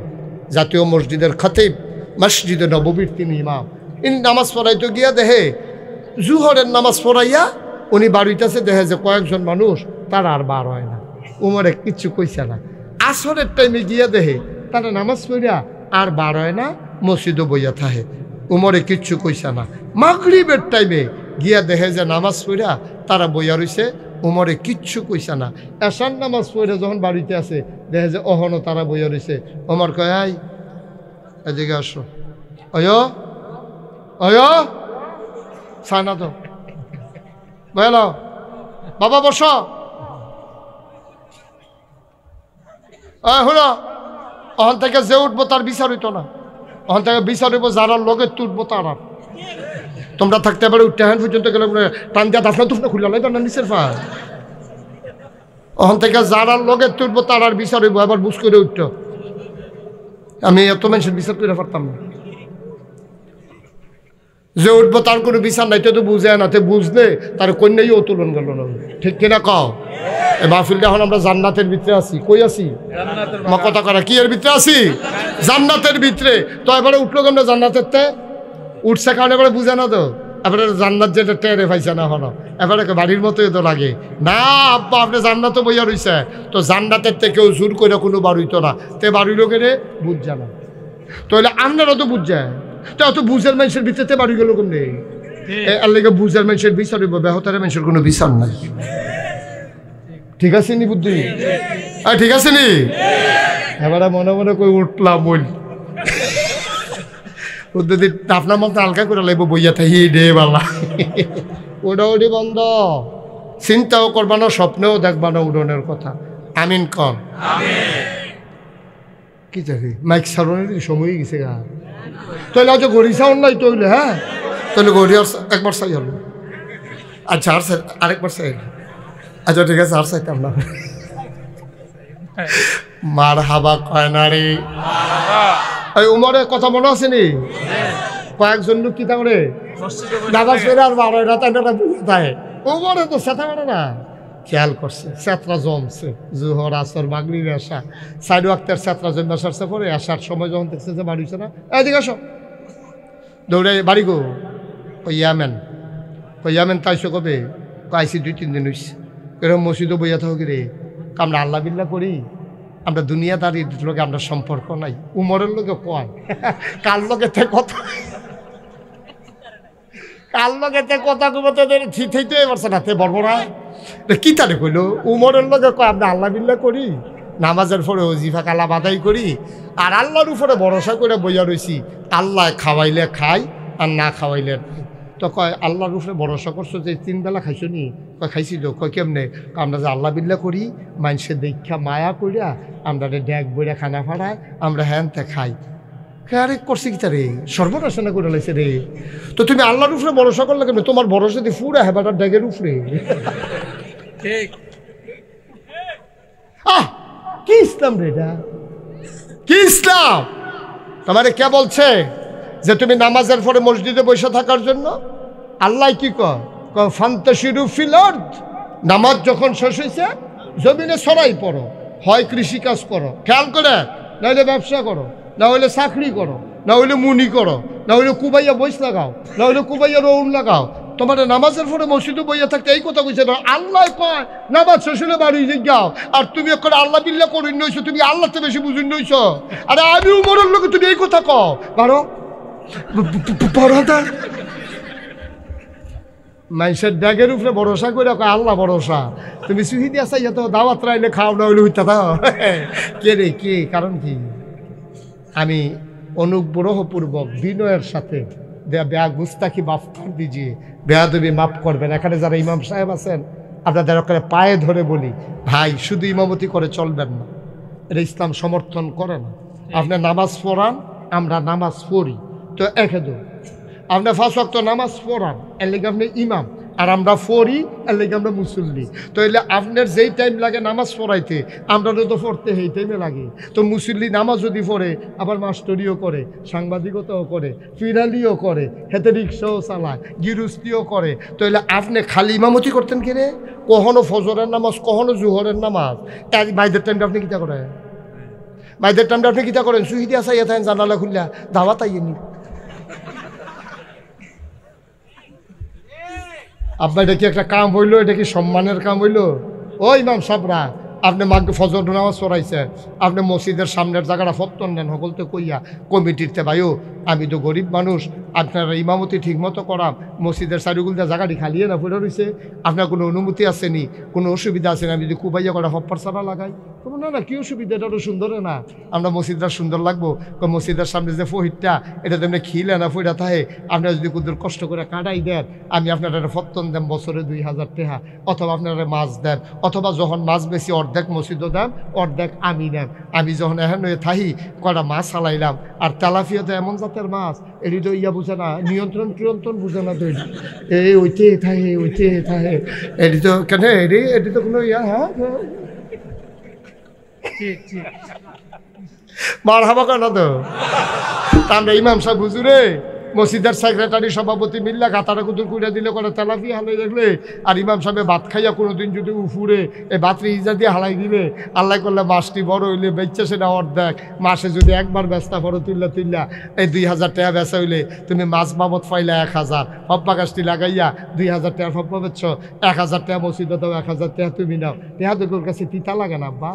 জাতীয় মসজিদের খতিব, মসজিদে নববীর তিনি ইমাম। ইনি নামাজ পড়াইতে গিয়া দেহে জুহরের নামাজ পড়াইয়া উনি বাড়িতেছে, দেখে যে কয়েকজন মানুষ তারা আর বার হয় না। উমরে কিচ্ছু কইছে না। আসরের টাইমে গিয়া দেহে তারা নামাজ পড়িয়া আর বার হয় না, মসজিদও বইয়া থাহে। উমরে কিচ্ছু কইছে না। মাগরিবের টাইমে গিয়া দেখে যে নামাজ পড়িয়া তারা বইয়া রইছে, উমরে কিচ্ছু কইছে না। এশার নামাজ পড়ে যখন বাড়িতে আছে দেখে যে অহনো তারা বইয়া রইছে। ওমর কয় আই এদিকে আসো, অয় সানা তো বল বাবা বস, হলো ওখান থেকে যে উঠবো তার বিচার হইতো না, ওখান থেকে বিচার হইব যারা লগে তুলবো তার। তোমরা থাকতে পারে উঠতে হ্যান পর্যন্ত গেলে টান দিয়া দাফনা তুফনা খুলে লাইবা না নিচের ফা, ওখান থেকে যারা লগে তুলবো তার আর বিচার হইব। আবার বুঝ করে উঠত, আমি এত মানুষের বিচার করে পারতাম না। যে উঠবো তার কোনো বিচার নাই, তো বুঝে না, তে বুঝলে তার কন্যাইও তুলন গেল না। ঠিক কিনা কও? এই মাহফিলটা এখন আমরা জান্নাতের ভিতরে আছি। কই আছি? আমার কথা করা কি এর ভিতরে আছি? জান্নাতের ভিতরে। তো এবারে উঠলো কেমন জান্নাতের তে? উঠছে কারণ এবারে বুঝে না তো, এবারে জান্নাত যেটা টেরে পাইছে না হলো, এবারে বাড়ির মতোই তো লাগে না। আব্বা আপনি জান্নাত বইয়া রইছে, তো জান্নাতের থেকে কেউ জোর করে কোনো বাড়িত না, তে বাড়ির লোকের বুঝ জানা, তাহলে আপনারা তো বুঝ যায়, তো অত বুঝের মানুষের ভিতরে বাড়ি গেল কোন নেই। এর লেগে বুঝের মানুষের বিচার হইব, বেহতারের মানুষের কোনো বিচার নাই। ঠিক আছে নি বুদ্ধি? ঠিক আছে নি? এবারে মনে মনে কই উঠলাম বল যদি আপনার মতো হালকা করে লাগবো বইয়া থাকি ডে বালা ওটা ওটি বন্ধ। চিন্তাও করবা না, স্বপ্নেও দেখবা না উড়নের কথা। আমিন কন। কি চাকরি মাইক সারণের সময় গেছে গা, তাহলে আজ গড়ি সাউন্ড নাই তৈলে। হ্যাঁ তাহলে গড়ি একবার চাই হলো। আচ্ছা আর আরেকবার চাই। আচ্ছা ঠিক আছে আর চাইতাম না। মার হাবা কয় না রে। এই উমরের কথা মনে আছে নি? কয়েকজন লোক কি তাহলে দাদা ফেরে আর বারো রাত উমরে তো সেটা মানে না খেয়াল করছে, সেতরা জমছে, জোহর আসর মাগরিব এশা সাইড ওয়াক্তের সেতরা জমে আসার পরে আসার সময় যখন দেখছে যে বাড়ি হচ্ছে না, এদিকে আসো দৌড়ে বাড়ি গো। ইয়ামেন তাইছো কবে? আইসি 2-3 দিন হয়েছে। এরকম মসজিদও বইয়া থাকি রে, আমরা আল্লাহ বিল্লাহ করি, আমরা দুনিয়াদারির লোকে আমরা সম্পর্ক নাই। উমরের লোকে কয় কার লোকেতে কথা, কার লোকেতে কথা কমতে থিতে পারছে না, তে বলবো না কি তারে কইল। উমরের লোকে কয় আমরা আল্লাহ বিল্লাহ করি, নামাজের পরে ওজিফা কালাম আদায় করি, আর আল্লাহর উপরে ভরসা করে বইয়া রয়েছি, আল্লাহ খাওয়াইলে খাই আর না খাওয়াইলে নাই। তো কয় আল্লাহর উপরে ভরসা করছো যে 3 বেলা খাইছো নি? কয় খাইছি তো। কয় কেমনে? আমরা যে আল্লাহ বিল্লাহ করি, মানুষের দীক্ষা মায়া করিয়া আমরা ড্যাগ বইরা খানা ফাড়ায় আমরা হ্যানতে খাই। আরে করছি কি তারে, সর্বনাশনা করে লাইছে রে। তো তুমি আল্লাহর উপরে ভরসা করলে কেন? তোমার ভরসা দিয়ে ফুরা হেবাটার ড্যাগের উপরে। আহ কি ইসলাম রে এটা, কি ইসলাম? তোমারে কে বলছে যে তুমি নামাজের পরে মসজিদে বসে থাকার জন্য? আল্লাহ কি কয়? ফান্তাশিরু ফিল আরদ, নামাজ যখন শেষ হয়েছে জমিনে ছড়াই পড়ো, হয় কৃষিকাজ করো, খেয়াল করে, না হলে ব্যবসা করো, না হলে চাকরি করো, না হলে মুনি করো, না হলে কুবাইয়া বইস লাগাও, না হলে কুবাইয়া রৌন লাগাও। তোমার নামাজের পরে মসজিদে বইয়া থাকতে এই কথা কইছে না। আল্লাহ কয় নামাজ শেষ হলে বাড়ি যাও, আর তুমি এখন আল্লাহ বিল্লাহ করিন নইছো, তুমি আল্লাহতে বেশি বুঝুন নইছ। আরে আমি উমরের লোকে তুমি এই কথা কও বারো মানুষের ব্যাগের উপরে ভরসা করে কয় আল্লাহ ভরসা। তুমি সুহিদি আসা ইয়া তো দাওয়াত রাইলে খাও, না হইলে হইতা দাও কে রে কে? কারণ কি? আমি অনুগ্রহপূর্বক বিনয়ের সাথে বেয়া গুস্তাকি মাফ করে দিজিয়ে, বেয়াদবি মাফ করবেন। এখানে যারা ইমাম সাহেব আছেন আপনাদের ওখানে পায়ে ধরে বলি, ভাই শুধু ইমামতি করে চলবেন না, এটা ইসলাম সমর্থন করে না। আপনি নামাজ পড়ান, আমরা নামাজ পড়ি, তো একেদো আপনার 5 ওয়াক্ত নামাজ পড়ান, এর লেগে আপনি ইমাম, আর আমরা পড়ি, এর লেগে আমরা মুসল্লি। তো এলে আপনার যেই টাইম লাগে নামাজ পড়াইতে, আমরাও তো পড়তে সেই টাইমে লাগে। তো মুসল্লি নামাজ যদি পড়ে, আবার মাস্টরিও করে, সাংবাদিকতাও করে, ফিরালিও করে, হেতে রিক্সাও চালায়, গিরুস্তিও করে। তো এলে আপনি খালি ইমামতি করতেন কিনে? কখনো ফজরের নামাজ, কখনো জোহরের নামাজ, বাইদের টাইমটা আপনি কিতা করেন? বাইদের টাইমটা আপনি কিতা করেন? সুহিদি আসা ইয়ে থাকেন, জানালা খুললা দাওয়াত আইনি। আপনার এটা কি একটা কাম হইলো? এটা কি সম্মানের কাম হইলো? ও ইমাম সাবরা, আপনি মাকে ফজর নামাজ পড়াইছে, আপনি মসজিদের সামনের জায়গাটা ফত্তন নেন সকলতে কইয়া কমিটিরতে ভাইও, আমি তো গরিব মানুষ, আপনারা ইমামতি ঠিক মতো করাম, মসজিদের চারিগুলতে জায়গাটি খালিয়ে না পড়ে রয়েছে, আপনার কোনো অনুমতি আসেনি, কোনো অসুবিধা আছে না? আমি যদি কুবাইয়া করা হপ্পার ছাড়া লাগাই, তবু না না কি অসুবিধা, এটা তো সুন্দর না, আমরা মসজিদটা সুন্দর লাগবো। মসজিদের সামনে যে ফহিরটা, এটা তেমনি খিলে না ফইরা থাকে, আপনারা যদি কুদুর কষ্ট করে কাটাই দেন, আমি আপনারা ফত্তন দেন বছরে 2000 টাকা, অথবা আপনারা মাছ দেন, অথবা যখন মাছ বেশি অর্ধেক মসজিদও দেন, অর্ধেক আমি দেন। আমি যখন এখন থাহি কটা মাছ চালাইলাম, আর তেলাফিয়া তো এমন জাতের মাছ, এটি তো ইয়া বুঝে না, নিয়ন্ত্রণ বুঝে না, তো এই ওইতে থাকে এটি তো কেন, এটি তো কোনো ইয়া, হ্যাঁ মার হাবা কেন? তো আমরা ইমাম সাহেব হুজুরে মসজিদের সেক্রেটারি সভাপতি মিল্লা গাতারা কুতুর কুড়া দিলে করে তেলাফি হালাই দেখলে, আর ইমাম সাহেব ভাত খাইয়া কোনোদিন যদি উফুরে এই ভাতরি ইজা দিয়ে হালাই দিলে, আল্লাহ করলে মাছটি বড় হইলে বেচছে সেটা অর্ধেক, মাসে যদি একবার ব্যস্তা পড়ো তুললা এই 2000 টাকা বেচা হইলে তুমি মাছ বাবদ পাইলা 1000, হপ্পা গাছটি লাগাইয়া 2000 টাকা হপ্পা বেচছ, 1000 টাকা মসজিদে দাও, 1000 টাকা তুমি নাও। তেহা তো তোর কাছে তিতা লাগে না আব্বা?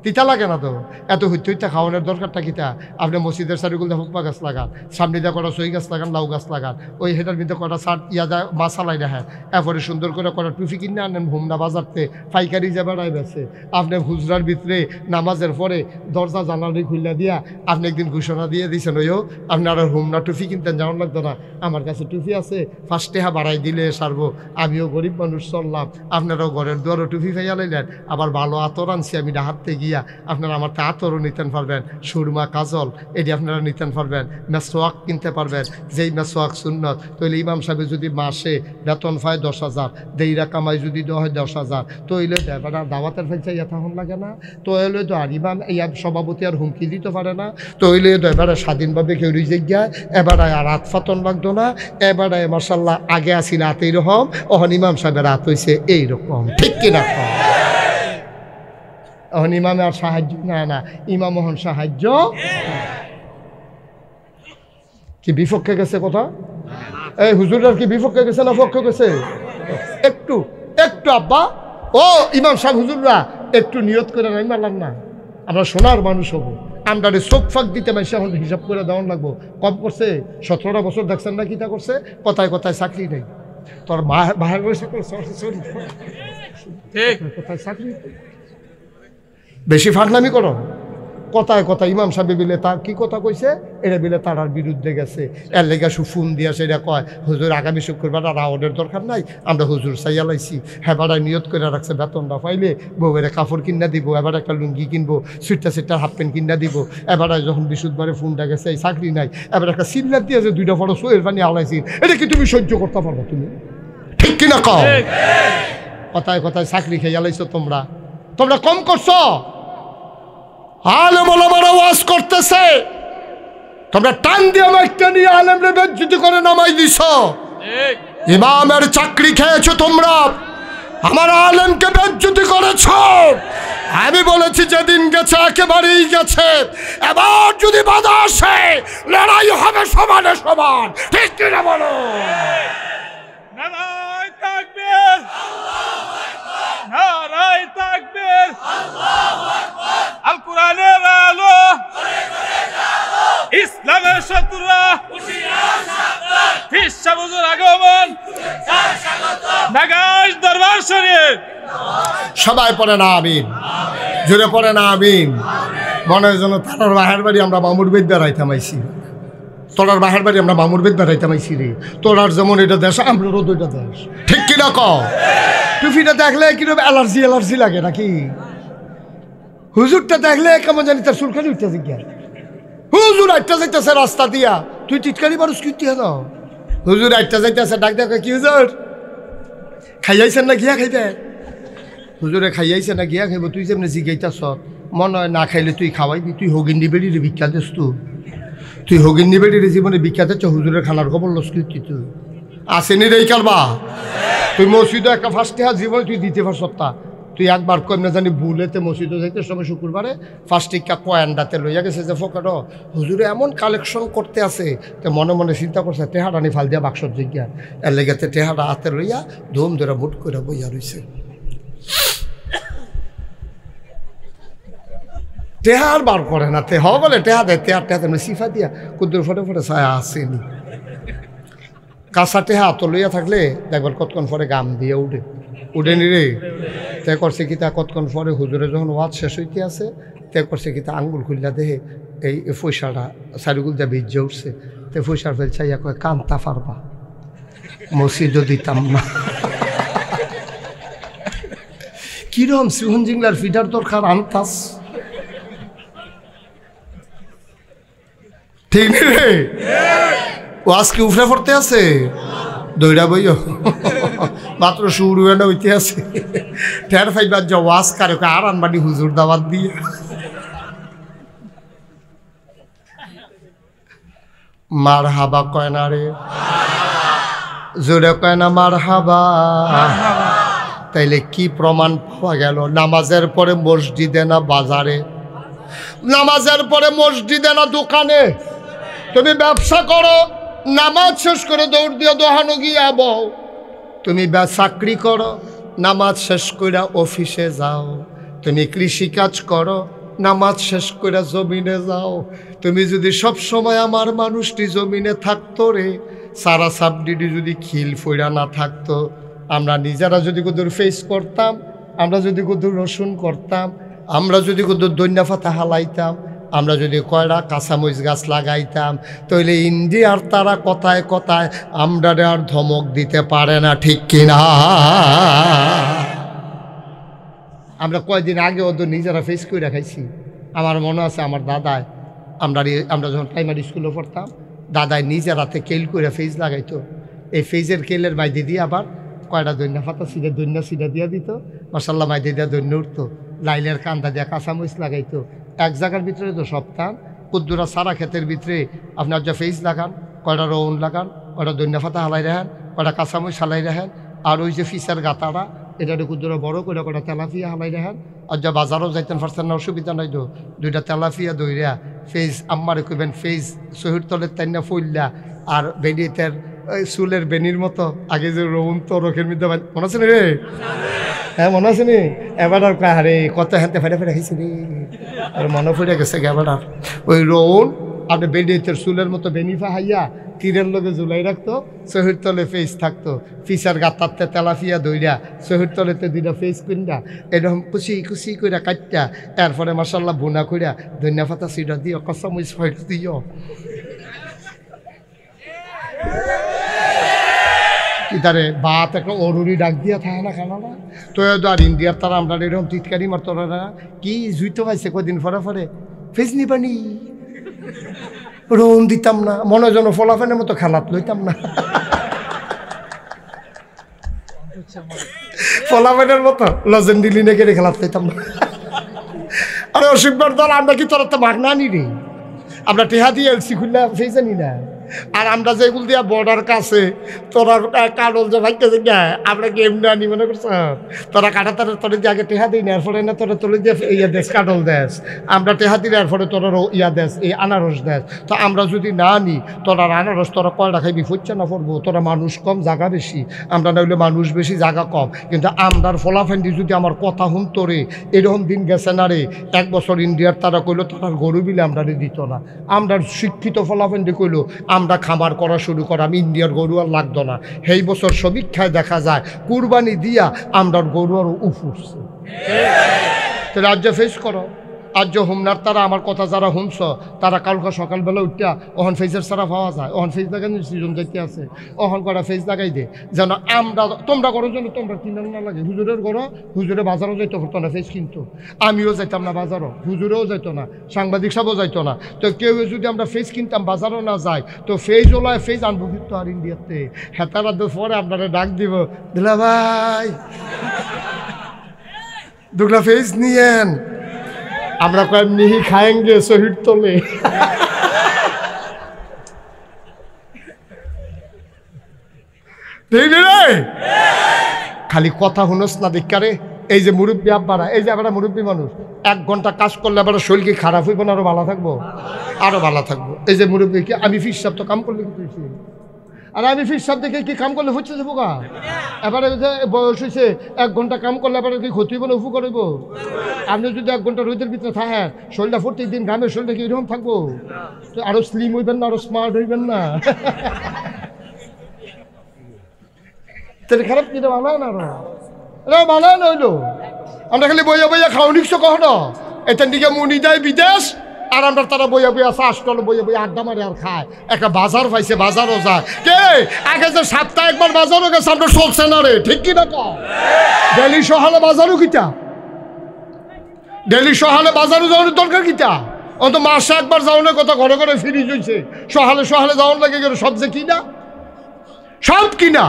তিতা লাগে না তো? এত হইতে খাওয়ানোর দরকারটা কিতা? আপনি মসজিদের চারিগুলো হপ্পা গাছ লাগান, সামনে দিয়ে কটা সই গাছ লাগান, লাউ গাছ লাগান, ওই হেটার ভিতরে কটা সার ইয়া যায় মাছালাই রাখেন, এরপরে সুন্দর করে কটা টুফি কিনে আনেন হুমনা বাজারতে, পাইকারি যে বেড়াই বেছে। আপনি হুজরার ভিতরে নামাজের পরে দরজা জানালি খুললা দিয়া আপনি একদিন ঘোষণা দিয়ে দিয়েছেন, ওইও আপনারা হুমনা টুফি কিনতেন যাওয়ার লাগতো না, আমার কাছে টুফি আছে, 5 টাকা বাড়াই দিলে সারবো, আমিও গরিব মানুষ চললাম, আপনারাও ঘরের দুয়ারও টুফি খাইয়া লাইলেন, আবার ভালো আতর আনছি আমি ডাহাতে গিয়া, আপনারা আমার তা আতরও নিতেন পারবেন, সুরমা কাজল এটি আপনারা নিতেন পারবেন, মেসোয়াক কিনতে পারবেন, যেই মেসোয়াক সুন্নত। তৈলে ইমাম সাহেব যদি মাসে বেতন পায় 10,000, দেইরা কামাই যদি দেওয়া হয় 10,000, তৈলে এবার দাওয়াতের ফেলছে ইয়া তখন লাগে না? তৈলে তো আর ইমাম ইয়া সভাপতি আর হুমকি দিতে পারে না, তৈলে তো এবারে স্বাধীনভাবে কেউ জায়গায় এবারে আর রাত ফাতন লাগতো না, এবারে মার্শাল্লাহ আগে আসি রাত এইরকম, ওহন ইমাম সাহেবের রাত হয়েছে এইরকম, ঠিক কিনা? এখন ইমামে আর সাহায্য না, ইমাম মোহন সাহায্য কি বিপক্ষে গেছে কথা? এই হুজুরার কি বিপক্ষে গেছে না পক্ষে গেছে? একটু আব্বা ও ইমাম সাহেব হুজুররা একটু নিয়ত করে নাই মারলাম না, আমরা সোনার মানুষ হব, আমরা চোখ ফাঁক দিতে মাসে এখন হিসাব করে দেওয়ান লাগবো। কম করছে 17টা বছর দেখছেন না কিতা করছে, কথায় কথায় চাকরি নেই। তোর বাহার বয়সে কথায় চাকরি, বেশি ফাঁকনামি করো। কথায় কথা ইমাম সাহেব বিলে তার কি কথা কইছে, এটা বিলে তার বিরুদ্ধে গেছে, এর লেগে ফোন দিয়া সেটা কয় হুজুর আগামী শুক্রবার রাওয়ার্ডের দরকার নাই, আমরা হুজুর চাইয়া লাইছি। হ্যাঁ বাড়ায় নিয়ত করে রাখছে বেতনটা পাইলে বউয়ের কাপড় কিনা দিব, এবার একটা লুঙ্গি কিনবো, সুইটার হাফ প্যান্ট কিনা দিব। এবারে যখন বিশুদ্ধবারে ফোনটা গেছে এই চাকরি নাই, এবার একটা সিলিন্ডার দিয়ে যে 2টা বড় সোয়ের পানি আলাইছি, এটা কি তুমি সহ্য করতে পারবো? তুমি ঠিক কিনা কও? কথায় কথায় চাকরি খেয়ে আলাইছো তোমরা, তোমরা কম করছো। আলেম ওলামারা ওয়াজ করতেছে, তোমরা টান দিয়ে মাইকটা নিয়ে আলেমরে বেজ্জতি করে নামাই দিছ। ইমামের চাকরি খেয়েছো তোমরা, আমার আলেমকে বেজ্জতি করেছ। আমি বলেছি যেদিন গেছে একেবারেই গেছে, এবার যদি বাধা আসে লড়াই হবে সমানে সমান, ঠিক কিনা বলো? নারায়ে তাকবীর, নারায়ে তাকবীর, আল কোরআনের আলো, ইসলামের শত্রুরা ফিরসা বুজুর আগমন, নাগাইশ দরবার শরীফ। সবাই পড়ে না আমিন, জোরে পড়ে না আমিন। মনে হয় যেন তারার বাহার বাড়ি আমরা মামুর বেদ বেড়াইতাম আইছি, তোরার বাহার বাড়ি আমরা মামুর বেদ বেড়াইতাম আইছি রে। তোরার যেমন এটা দেশ, আমরারও দুইটা দেশ, ঠিক কিনা কও? টুপিটা দেখলে কিরকম অ্যালার্জি লাগে নাকি? হুজুরটা দেখলে কেমন জানি তার চুলকানি উঠতে জিজ্ঞাসা, হুজুর আটটা যাইতেছে রাস্তা দিয়া, তুই টিটকারি মানুষ কিনতে হেন? হুজুর আটটা যাইতেছে, ডাক দেখো কি হুজুর খাইয়াইছেন না গিয়া খাইবে? হুজুরে খাইয়াইছে না গিয়া খাইব? তুই যেমনি জিগাইতাছ, মনে হয় না খাইলে তুই খাওয়াইবি। তুই হগিন্দি বেড়িরে ভিক্ষা দিস, তুই হগিন্দি বেড়িরে জীবনে ভিক্ষা দিচ্ছ, হুজুরের খানার খবর লস কীর্তি তুই আসেনি রে কারবা। তুই মসজিদে একটা ফার্স্টে হাত জীবনে তুই দিতে পারছ তা, তুই একবার কম না জানি ভুলেতে মসজিদে যাইতে সময় শুক্রবারে ফার্স্ট টিকা কয়েনটাতে লইয়া গেছে যে ফোকাট হুজুরে এমন কালেকশন করতে আছে, তো মনে মনে চিন্তা করছে টেহাটা নি ফাল দিয়া বাক্সর জিজ্ঞা, এর লেগেতে টেহাটা হাতে লইয়া ধুম ধরে মুট করে বইয়া রইছে। টেহার বার করে না, তে বলে টেহা দেয়, টেহাতে সিফা দিয়া কুদ্দুর ফটে ফটে ছায়া আসেনি। কাঁচা টেহা তো লইয়া থাকলে দেখবার কতক্ষণ পরে গাম দিয়ে উঠেনি রে। তে করছে কি তা কতক্ষণ পরে হুজুরে যখন ওয়াজ শেষ হইতে আছে, তে করছে কি তা আঙ্গুল খুললা দেহে এই পয়সাটা চারিগুল দিয়ে ভিজে উঠছে। তে পয়সার ফেল চাইয়া কয় কান্তা পারবা, মসজিদও দিতাম না। কিরম সিহন জিংলার ফিডার দরকার আনতাস, ঠিক রে? ওয়াজ কি উফরে পড়তে আছে? দইরা বইও মাত্র শুরু হইতে আছে। ঠের ফাইবার যা ওয়াজ কারে আর আনবানি হুজুর দাওয়াত দিয়ে। মার হাবা কয় না রে, জোরে কয় না মার হাবা। তাইলে কি প্রমাণ পাওয়া গেল? নামাজের পরে মসজিদে না বাজারে, নামাজের পরে মসজিদে না দোকানে। তুমি ব্যবসা করো, নামাজ শেষ করে দৌড় দিয়ে দোহানো গিয়া বউ। তুমি চাকরি করো, নামাজ শেষ করে অফিসে যাও। তুমি কৃষিকাজ করো, নামাজ শেষ করে জমিনে যাও। তুমি যদি সব সময় আমার মানুষটি জমিনে থাকতো রে, সারা সাবডিডি যদি খিল ফইরা না থাকতো, আমরা নিজেরা যদি কোথাও ফেস করতাম, আমরা যদি কোথাও রসুন করতাম, আমরা যদি কোথাও দৈন্যা পাতা হালাইতাম, আমরা যদি কয়টা কাঁচামরিচ গাছ লাগাইতাম, তাহলে ইন্ডিয়ার তারা কথায় কথায় আমরা আর ধমক দিতে পারে না, ঠিক কিনা? আমরা কয়েকদিন আগে ওদের নিজেরা ফেস করে খাইছি। আমার মনে আছে আমার দাদায়, আমরা যখন প্রাইমারি স্কুলে পড়তাম, দাদায় নিজের হাতে কেল করে ফেজ লাগাইতো। এই ফেজের কেলের মাইদি দিয়ে আবার কয়টা দৈন্যা পাতা দৈন্য সিডা দিয়া দিত, মাসাল্লাহ মাইদি দিয়া দৈন্য উঠতো। লাইলের কান্দা দিয়া কাঁচামরিচ লাগাইতো। এক জায়গার ভিতরে তো সপ্তাহ কুদ্দুরা সারা ক্ষেতের ভিতরে আপনার যা ফেজ লাগান, কয়টা রৌন লাগান, কয়টা দৈন্য পাতা হালাই রাখেন, কয়টা কাঁচামরিচ হালাই রাখেন, আর ওই যে ফিসার গাতাটা এটা কুদ্দুরা বড় করে কয়টা তেলাফিয়া হালাই রাখেন। আর যা বাজারও যাইতেন পারছেন না, অসুবিধা নাই তো, 2টা তেলাফিয়া দইরা ফেজ আম্মারে কইবেন ফেজ শহীদ তলের তাইনা ফইল্লা আর বেনিতের চুলের বেনির মতো আগে যে রৌন তো রোখের মধ্যে মনে আছে রে? হ্যাঁ মনে আছে নি? এবার আর আরে কত হাতে ফেটে ফেটে খাইছি রে, আর মনে পড়ে গেছে এবার আর ওই রোন আপনি বেডিতের চুলের মতো বেনিফা হাইয়া তীরের লোকে ঝুলাই রাখতো, শহীদ তলে ফেস থাকতো, ফিসার গাতারতে তেলাফিয়া দইরা শহীদ তলেতে দুইটা ফেস কিনরা এরকম কুচি কুচি কইরা কাটটা, এরপরে মাসাল্লাহ বোনা কইরা ধনিয়া পাতা সিটা দিও, কাঁচামরিচ ফয়টা দিও। কি তারে বাত একটা অরুরি ডাক দিয়া থাকে না খানা না তো আর ইন্ডিয়ার তারা আমরা এরকম টিটকারি মারতরা কি জুইতে পাইছে কদিন পরে পরে ফেস নিবানি রোন দিতাম না, মনে যেন ফলাফানের মতো খেলাত লইতাম না, ফলাফানের মতো লজেন দিলি না কেড়ে খেলাত লইতাম না। আরে অসুখবার দল আমরা কি তোর তো মাগনা নি রে, আমরা টেহা দিয়ে এলসি খুললে ফেসে নি না, আর আমরা যেগুলো দিয়া বর্ডার কাছে তোরা কাডল যে ভাইতেছে না আমরা গেম না নি মনে করছ, তোরা কাটা তারা তোর দিয়ে আগে টেহা দিই না, এরপরে না তোরা তোলে দিয়ে ইয়া দেশ কাডল দেশ, আমরা টেহা দিলে এরপরে তোরা ইয়া দেশ এই আনারস দেশ। তো আমরা যদি না নি তোরা আনারস তোরা কয়টা খাইবি ফুটছে না পড়বো, তোরা মানুষ কম জায়গা বেশি, আমরা না হইলে মানুষ বেশি জায়গা কম, কিন্তু আমরার ফলাফেন্ডি যদি আমার কথা শুনতো রে এরকম দিন গেছে না রে, 1 বছর ইন্ডিয়ার তারা কইলো তার গরু বিলে আমরা দিত না, আমরা শিক্ষিত ফলাফেন্ডি কইলো আমরা খামার করা শুরু করা, আমি ইন্ডিয়ার গরু আর লাগতো না। সেই বছর সমীক্ষায় দেখা যায় কুরবানি দিয়া আমরার গরু আরও উঠছে। রাজ্য ফেস করো, আজ হোমনার তারা আমার কথা যারা শুনছ তারা কালকে সকালবেলা উঠা ওহন ফেসের ছাড়া পাওয়া যায়, ওহন ফেস লাগাই সিজন যাইতে আছে, ওহন করা ফেস লাগাই দে যেন আমরা তোমরা করো যেন তোমরা কিনার না লাগে। হুজুরের ঘরও হুজুরে বাজারও যাইতে পারতো না ফেস কিনতো, আমিও যাইতাম না বাজারও, হুজুরেও যাইতো না, সাংবাদিক সাহেবও যাইতো না। তো কেউ যদি আমরা ফেস কিনতাম বাজারও না যায় তো ফেস ওলায় ফেস আনবো কিন্তু আর ইন্ডিয়াতে হেতারা পরে আপনারা ডাক দিব দিলা ভাই দুগলা ফেস নিয়েন, আমরা কয়েক মিহি খায়েঙ্গে শহীদ তোলে। খালি কথা শুনোস না দিকারে, এই যে মুরব্বী আব্বারা, এই যে আমরা মুরব্বী মানুষ 1 ঘন্টা কাজ করলে আবার শরীর কি খারাপ হইব না, আরো ভালো থাকবো, আরো ভালো থাকবো। এই যে মুরব্বী কি আমি ফিস সাহেব তো কাম করলে কি তুইছি, আর আমি ফিস সাহেব দেখে কি কাম করলে হচ্ছে যাবো গা, এবারে বয়স হয়েছে 1 ঘন্টা কাম করলে এবারে কি ক্ষতি হইব না উপকার হইব? আপনি যদি 1 ঘন্টা রোদের ভিতরে থাকেন শরীরটা প্রত্যেক দিন গ্রামের শরীরটা কি এরকম থাকবো? তো আরো স্লিম হইবেন না, আরো স্মার্ট হইবেন না? তাহলে খারাপ কিনা বানায় না, আরো বানায় না হইলো আমরা খালি বইয়া বইয়া খাও নিচ্ছ কখনো, এটার দিকে মনি দেয় বিদেশ আর আমরা তারা বইয়া বইয়া চাষ করলো, বইয়া বইয়া আড্ডা মারে আর খায়। একটা বাজার পাইছে বাজারও যায় কে, আগে যে সপ্তাহে একবার বাজারও গেছে আমরা চলছে না রে, ঠিক কিনা কও? ডেলি সহালে বাজারও কিটা, ডেলি সহালে বাজারও যাওয়ার দরকার কিটা? অন্ত মাসে একবার যাওয়ার কথা ঘরে ঘরে ফিরিজ হয়েছে, সহালে সহালে যাওয়ার লাগে গেলে সব যে কিনা, সব কিনা,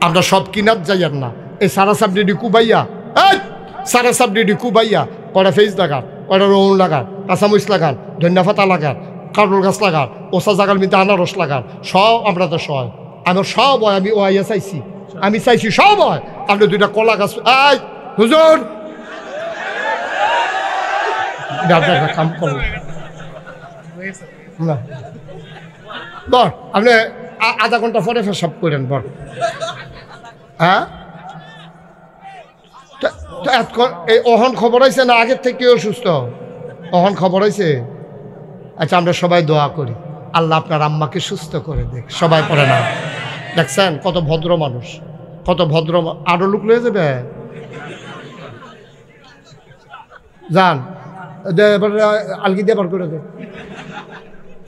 আমরা সব কিনার যাইয়ার না। এই সারা সাবডিডি কুবাইয়া, এই সারা সাবডিডি কুবাইয়া কয়টা ফেস লাগান, কয়টা রৌন লাগান, কাঁচামরিচ লাগান, ধনিয়া পাতা লাগান, কারুল গাছ লাগান, ওষা জাগার মধ্যে আনারস লাগান, সব আমরা তো সয়, আমার সব হয়, আমি ওয়াইয়া চাইছি, আমি চাইছি সব হয়। আপনি 2টা কলা গাছ, এই হুজুর আপনার কাম করুন না, বল আপনি আধা ঘন্টা পরে সব করেন বল। হ্যাঁ এই অহন খবর হয়েছে না আগের থেকে অসুস্থ? অহন খবর হয়েছে? আচ্ছা আমরা সবাই দোয়া করি আল্লাহ আপনার আম্মাকে সুস্থ করে দেখ, সবাই পড়ে না। দেখছেন কত ভদ্র মানুষ, কত ভদ্র, আরো লোক লয়ে যাবে যান এবার আলগি দিয়ে বার করে দে,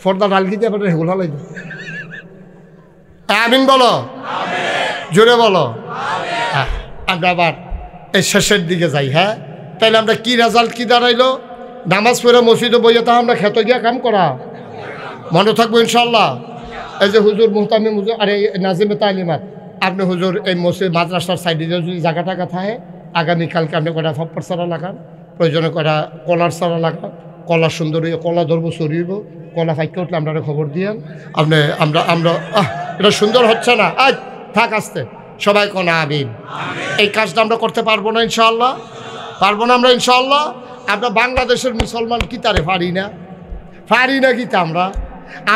ফর্দার আলগি দিয়ে এবার হেগুল হালাই দে। আমিন বলো, জোরে বলো। আমরা আবার এই শেষের দিকে যাই। হ্যাঁ তাইলে আমরা কি রেজাল্ট কি দাঁড়াইলো? নামাজ পড়ে মসজিদে বইয়ে তা আমরা খেতে গিয়া কাম করা, মনে থাকবো ইনশাল্লাহ। এই যে হুজুর মুহতামিম হুজুর আর এই নাজিমে তালিমাত, আপনি হুজুর এই মসজিদ মাদ্রাসার সাইডে যদি জায়গা টাকা থাকে আগামীকালকে আপনি কটা ফাপ্পর সারা লাগান, প্রয়োজনে কটা কলার সারা লাগান, কলা সুন্দর হইয়া কলা ধরবো সরিব, কলা ফাইকে উঠলে আপনারা খবর দিয়েন। আপনি আমরা আমরা এটা সুন্দর হচ্ছে না, আজ থাক আসতে সবাই কোন আমিন। এই কাজটা আমরা করতে পারবো না ইনশাআল্লাহ, পারবো না আমরা ইনশাআল্লাহ। আমরা বাংলাদেশের মুসলমান কি তারে পারি না, পারি না কি তা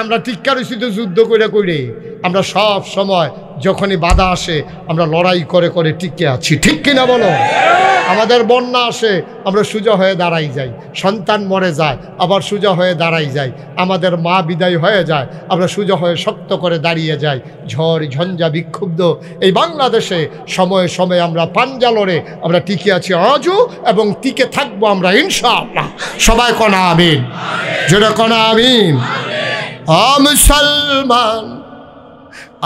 আমরা টিক্কা রয়েছি তো যুদ্ধ করে করে আমরা সব সময় যখনই বাধা আসে আমরা লড়াই করে করে টিকে আছি, ঠিক কিনা বলো? আমাদের বন্যা আসে আমরা সোজা হয়ে দাঁড়াই যাই, সন্তান মরে যায় আবার সোজা হয়ে দাঁড়াই যাই, আমাদের মা বিদায় হয়ে যায় আমরা সোজা হয়ে শক্ত করে দাঁড়িয়ে যাই। ঝড় ঝঞ্ঝা বিক্ষুব্ধ এই বাংলাদেশে সময়ে সময়ে আমরা পাঞ্জা লড়ে আমরা টিকে আছি আজও, এবং টিকে থাকবো আমরা ইনশাআল্লাহ। সবাই কনা আমিন, যেটা কনা আমিন। মুসলমান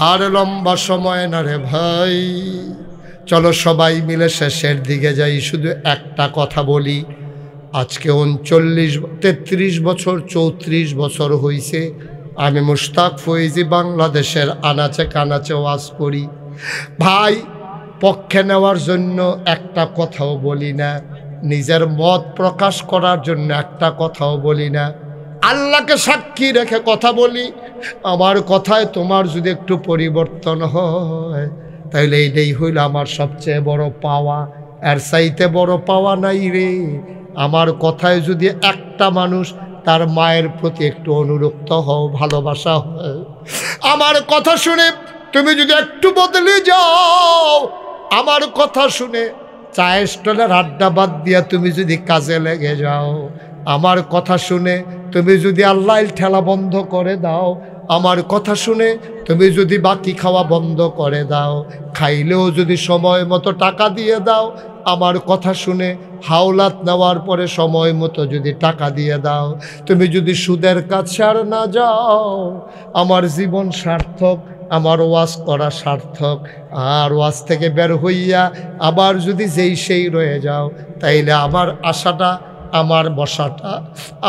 আর লম্বা সময় না রে ভাই, চলো সবাই মিলে শেষের দিকে যাই। শুধু একটা কথা বলি, আজকে 33 বছর 34 বছর হয়েছে আমি মুশতাক ফৈজি বাংলাদেশের আনাচে কানাচে ওয়াজ করি। ভাই, পক্ষে নেওয়ার জন্য একটা কথাও বলি না, নিজের মত প্রকাশ করার জন্য একটা কথাও বলি না, আল্লাহকে সাক্ষী রেখে কথা বলি। আমার কথায় তোমার যদি একটু পরিবর্তন হয় তাহলে এইটাই হইল আমার সবচেয়ে বড় পাওয়া, এর চাইতে বড় পাওয়া নাই রে। আমার কথায় যদি একটা মানুষ তার মায়ের প্রতি একটু অনুরক্ত হও, ভালোবাসা হয়, আমার কথা শুনে তুমি যদি একটু বদলে যাও, আমার কথা শুনে চায়ের স্টলের আড্ডা বাদ দিয়া তুমি যদি কাজে লেগে যাও, আমার কথা শুনে তুমি যদি আল্লাহ ঠেলা বন্ধ করে দাও, আমার কথা শুনে তুমি যদি বাকি খাওয়া বন্ধ করে দাও, খাইলেও যদি সময় মতো টাকা দিয়ে দাও, আমার কথা শুনে হাওলাত নেওয়ার পরে সময় মতো যদি টাকা দিয়ে দাও, তুমি যদি সুদের কাছে আর না যাও, আমার জীবন সার্থক, আমার ওয়াজ করা সার্থক। আর ওয়াজ থেকে বের হইয়া আবার যদি যেই সেই রয়ে যাও, তাইলে আমার আশাটা, আমার বসাটা,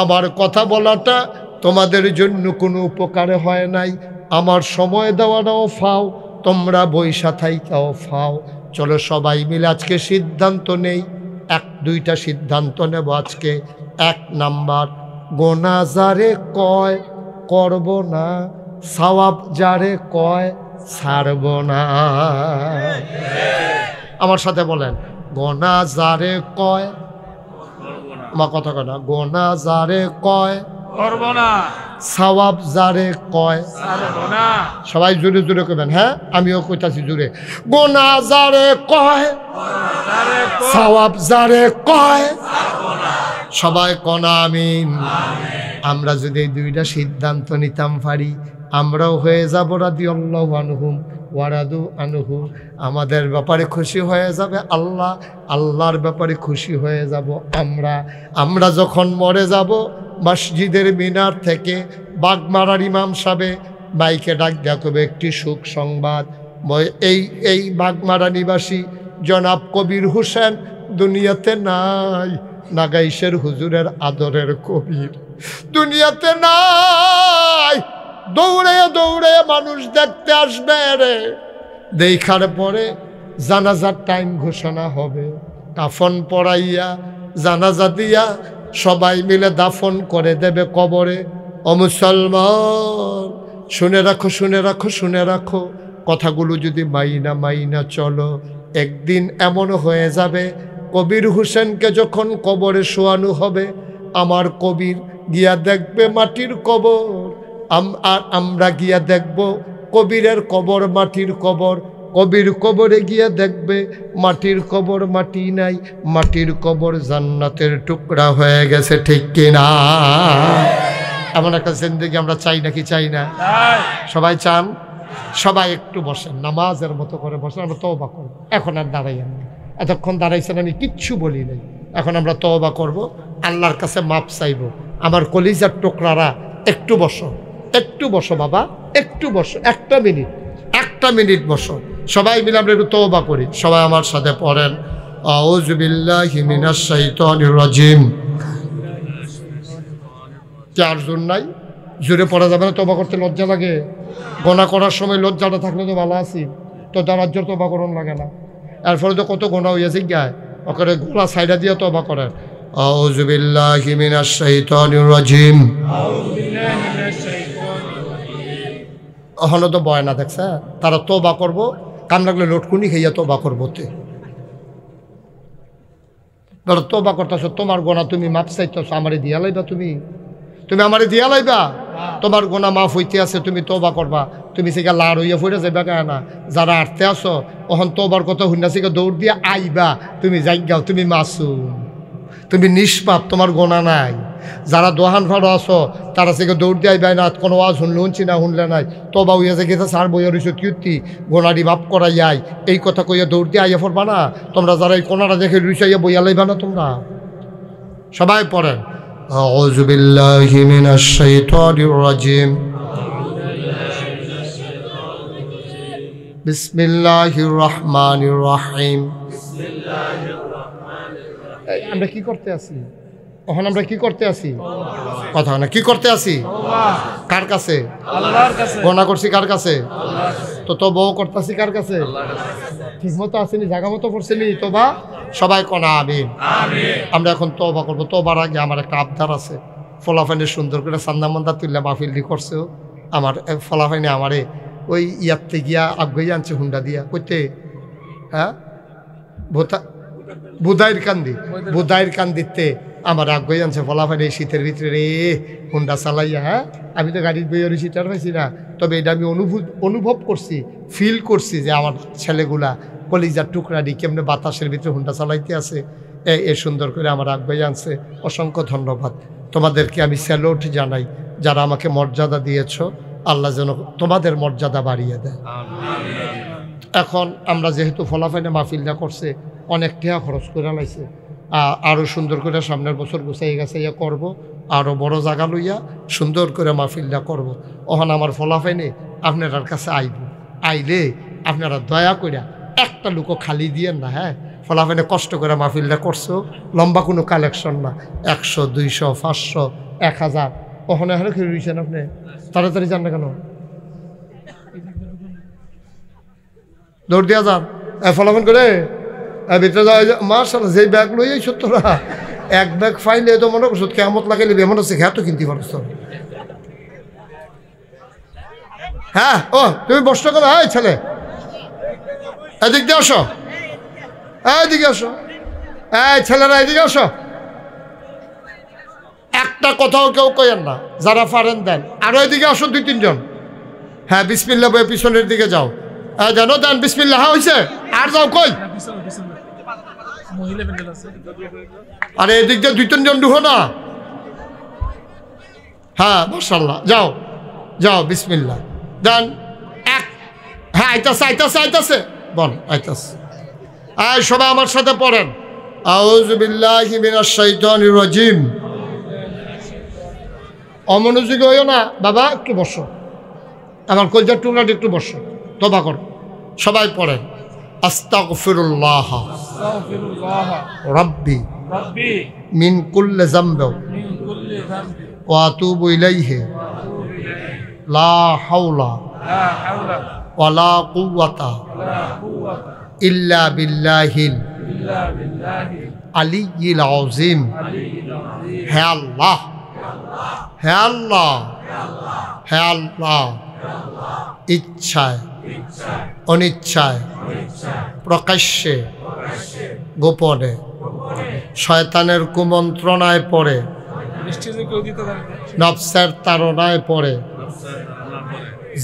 আমার কথা বলাটা তোমাদের জন্য কোনো উপকারে হয় নাই। আমার সময় দেওয়াটাও ফাও, তোমরা বৈশা থাইকাও ফাও। চলো সবাই মিলে আজকে সিদ্ধান্ত নেই, 1-2টা সিদ্ধান্ত নেব আজকে। 1 নাম্বার, গোনা যারে কয় করব না, সওয়াব যারে কয় ছাড়ব না। আমার সাথে বলেন, গোনা যারে কয়, আমার কথা কয় না, গোনা যারে কয় করব না, সওয়াব যারে কয় ছাড়ব না। সবাই জোরে জোরে কইবেন, হ্যাঁ আমিও কইতাছি জোরে। গোনা যারে কয় সওয়াব যারে কয়, সবাই কনা আমিন। আমরা যদি এই 2টা সিদ্ধান্ত নিতাম পারি, আমরাও হয়ে যাব রাদিয়াল্লাহু আনহুম ওয়ারাদু আনহু। আমাদের ব্যাপারে খুশি হয়ে যাবে আল্লাহ, আল্লাহর ব্যাপারে খুশি হয়ে যাব আমরা। আমরা যখন মরে যাব, মসজিদের মিনার থেকে বাগমারার ইমাম সাহেবে মাইকে ডাক দেওয়া করবে, একটি সুখ সংবাদ, এই বাগমারা নিবাসী জনাব কবির হোসেন দুনিয়াতে নাই। নাগাইশের হুজুরের আদরের কবির দুনিয়াতে নাই। দৌড়ে দৌড়ে মানুষ দেখতে আসবে রে। দেখার পরে জানাজার টাইম ঘোষণা হবে, কাফন পরাইয়া জানাজা দিয়া সবাই মিলে দাফন করে দেবে কবরে। ও মুসলমান, শুনে রাখো, শুনে রাখো, শুনে রাখো, কথাগুলো যদি মাইনা চলো, একদিন এমন হয়ে যাবে, কবির হোসেনকে যখন কবরে শোয়ানো হবে, আমার কবির গিয়া দেখবে মাটির কবর, আর আমরা গিয়া দেখব কবিরের কবর মাটির কবর। কবির কবরে গিয়া দেখবে মাটির কবর মাটি নাই, মাটির কবর জান্নাতের টুকরা হয়ে গেছে, ঠিক কিনা? এমন একটা জিন্দেগি আমরা চাই নাকি চাই না? সবাই চান? সবাই একটু বসেন, নামাজের মতো করে বসেন, আমরা তওবা করব। এখন আর দাঁড়াইয়েন না, এতক্ষণ দাঁড়াইছেন আমি কিচ্ছু বলি নাই। এখন আমরা তওবা করব, আল্লাহর কাছে মাপ চাইব। আমার কলিজার টুকরারা একটু বসো, একটু বসো বাবা, একটু বসো, 1 মিনিট বসো। সবাই মিলে আমরা একটু তওবা করি। সবাই আমার সাথে পড়েন, আউযু বিল্লাহি মিনাশ শাইতানির রাজিম। 4 জন নাই, জোরে পড়া যাবে না, তওবা করতে লজ্জা লাগে। গোনা করার সময় লজ্জাটা থাকলে তো ভালো আছি, তো যারা জোর তওবা করুন লাগে না। এরপরে তো কত গোনা হইয়াছে গায়ে, ওখানে গোলা সাইডা দিয়ে তওবা করেন। আউযু বিল্লাহি মিনাশ শাইতানির রাজিম। হলো তো বয় না, দেখছে তারা তওবা করব, কাম লাগলে লটকুনি খাইয়া তওবা করবো। তওবা করতেছ, তোমার গোনা তুমি মাপ চাইতেছ, আমারে দিয়া লাইবা, তুমি আমারে দিয়া লাইবা। তোমার গোনা মাফ হইতে আছে, তুমি তওবা করবা। তুমি সেগা লাড় হইয়া ফিরে যাইবা না। যারা আটতে আসো ওখান তওবার কথা হুন্না সেগা দৌড় দিয়া আইবা। তুমি যাইগাও, তুমি মাসুম, তুমি নিষ্পাপ, তোমার গোনা নাই। যারা দোহান ফাড়ো আসো তারা সেগে দৌড় দিয়ে আইবাই না। কোনো আওয়াজ শুনলে শুনছি না, শুনলে নাই, তবা হইয়া যে গেছে সার বইয়া রইছ কিউতি গোনাডি মাপ করাই যাই, এই কথা কইয়া দৌড় দিয়ে আইয়া পড়বা না। তোমরা যারা এই কোনাটা দেখে রুইসাইয়া বইয়া লাইবা না তোমরা সবাই পড়েন আউযু বিল্লাহি মিনাশ শাইতানির রাজিম বিসমিল্লাহির রহমানির রহিম। আমরা কি করতে আছি ওখানে? আমরা কি করতে আছি? কথা না, কি করতে আছি? কার কাছে? আল্লাহর কাছে। গোনা করছি কার কাছে? তো তওবা করতেছি কার কাছে? ঠিক মতো আসেনি, জায়গা মতো পড়ছেনি তওবা? সবাই কোনা আমিন। আমরা এখন তওবা করবো। তওবার আগে আমার একটা আবদার আছে। ফলাফাইনে সুন্দর করে সান্দা মান্দা তুললে মাহফিল করছেও আমার ফলাফাইনে আমারে ওই ইয়াতে গিয়া আগে আনছে হুন্ডা দিয়া কইতে, হ্যাঁ বুধাইয়ের কান্দিতে আমার আগে আনছে ফলাফাইনে শীতের ভিতরে রে হুন্ডা চালাইয়া। হ্যাঁ, আমি তো গাড়ির বইয়ের সিটার পাইছি না, তবে এটা আমি অনুভব করছি, ফিল করছি যে আমার ছেলেগুলা কলিজার টুকরাডি কেমনে বাতাসের ভিতরে হুন্ডা চালাইতে আছে। এ সুন্দর করে আমার আগে আনছে। অসংখ্য ধন্যবাদ তোমাদেরকে, আমি স্যালুট জানাই। যারা আমাকে মর্যাদা দিয়েছ, আল্লাহ যেন তোমাদের মর্যাদা বাড়িয়ে দেয়। এখন আমরা যেহেতু ফলাফাইনে মাহফিলটা করছে, অনেক টাকা খরচ করে লাইছে, আরও সুন্দর করে সামনের বছর গুছাই গাছাইয়া করব, আরও বড় জায়গা লইয়া সুন্দর করে মাহফিলটা করব। ওখানে আমার ফলাফাইনে আপনার কাছে আইলে আপনারা দয়া করে একটা লুকো খালি দিয়েন না। হ্যাঁ, ফলাফাইনে কষ্ট করে মাহফিলটা করছো, লম্বা কোনো কালেকশন না, 100, 200, 500, 1000 ওখানে এখানে খেয়ে রয়েছেন আপনি। তাড়াতাড়ি যান না কেন? দৌড় দিয়া যান ফলাফল করে ভিতরে যাওয়া। মার্শাল্লাহ, যেই ব্যাগ লই এই সত্যরা এক ব্যাগ ফাইলে তো মনে করছো কেমন লাগাইলে এমন হচ্ছে ঘ্যাঁ তো কিনতে পারছ। হ্যাঁ, ও তুমি বসতে করো। হ্যাঁ ছেলে, এদিক দিয়ে আসো, এদিকে আসো, এই ছেলেরা এদিকে আসো। একটা কথাও কেউ কইেন না, যারা পারেন দেন। আরো এদিকে আসো 2-3 জন। হ্যাঁ, বিসমিল্লাহ বলে পিছনের দিকে যাও। জানো দেন বিসমিল্লাহ। হ্যাঁ হয়েছে, আর যাও কই? আরে এদিক দিয়ে 2-3 জন ঢুকো না। হ্যাঁ মাশাআল্লাহ, যাও যাও বিসমিল্লাহ দেন। হ্যাঁ আইতাছে বল, আইতাছে। সবাই আমার সাথে পড়েন আউযু বিল্লাহি মিনাশ শাইতানির রাজিম। অমনোযোগী হইও না বাবা, একটু বসো, আমার কলজার টুকরাটা একটু বসো, তওবা করো। সবাই পড়েন আস্তাগফিরুল্লাহ রাব্বি মিন কুল্লি যামবি ওয়া আতুবু ইলাইহি লা হাওলা ওয়ালা কুওয়াতা ইল্লা বিল্লাহিল আলিয়্যিল আযীম। হে আল্লাহ, হে আল্লাহ, হে আল্লাহ, ইচ্ছায় অনিচ্ছায় প্রকাশ্যে গোপনে শয়তানের কুমন্ত্রণায় পড়ে, নফসের তাড়নায় পড়ে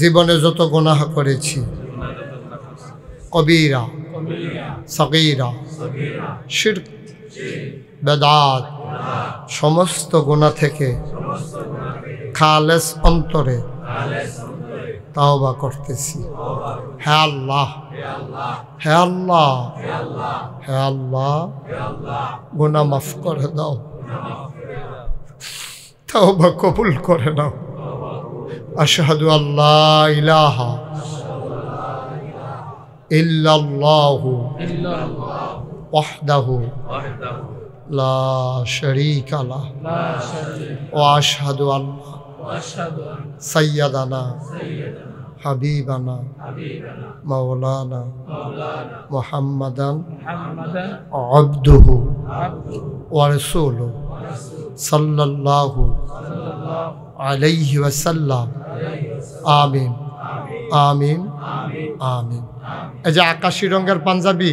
জীবনে যত গুনাহ করেছি, কবিরা সগীরা শিরক বেদাত সমস্ত গুনাহ থেকে খালেস অন্তরে তাওবা করতেছি। হে আল্লাহ, হে আল্লাহ, হে আল্লাহ, গুনাহ মাফ করে দাও, তাওবা কবুল করে নাও। আশহাদু আল্লা ইলাহা ইল্লাল্লাহু ওয়াহদাহু লা শারীকা লাহু ওয়া আশহাদু আন্না সাইয়্যিদানা হাবিবানা মাওলানা মুহাম্মাদান আবদুহু ওয়া রাসূলুহু সাল্লাল্লাহু আলাইহি ওয়াসাল্লাম। আমিন আমিন আমিন। এই যে আকাশি রঙের পাঞ্জাবি,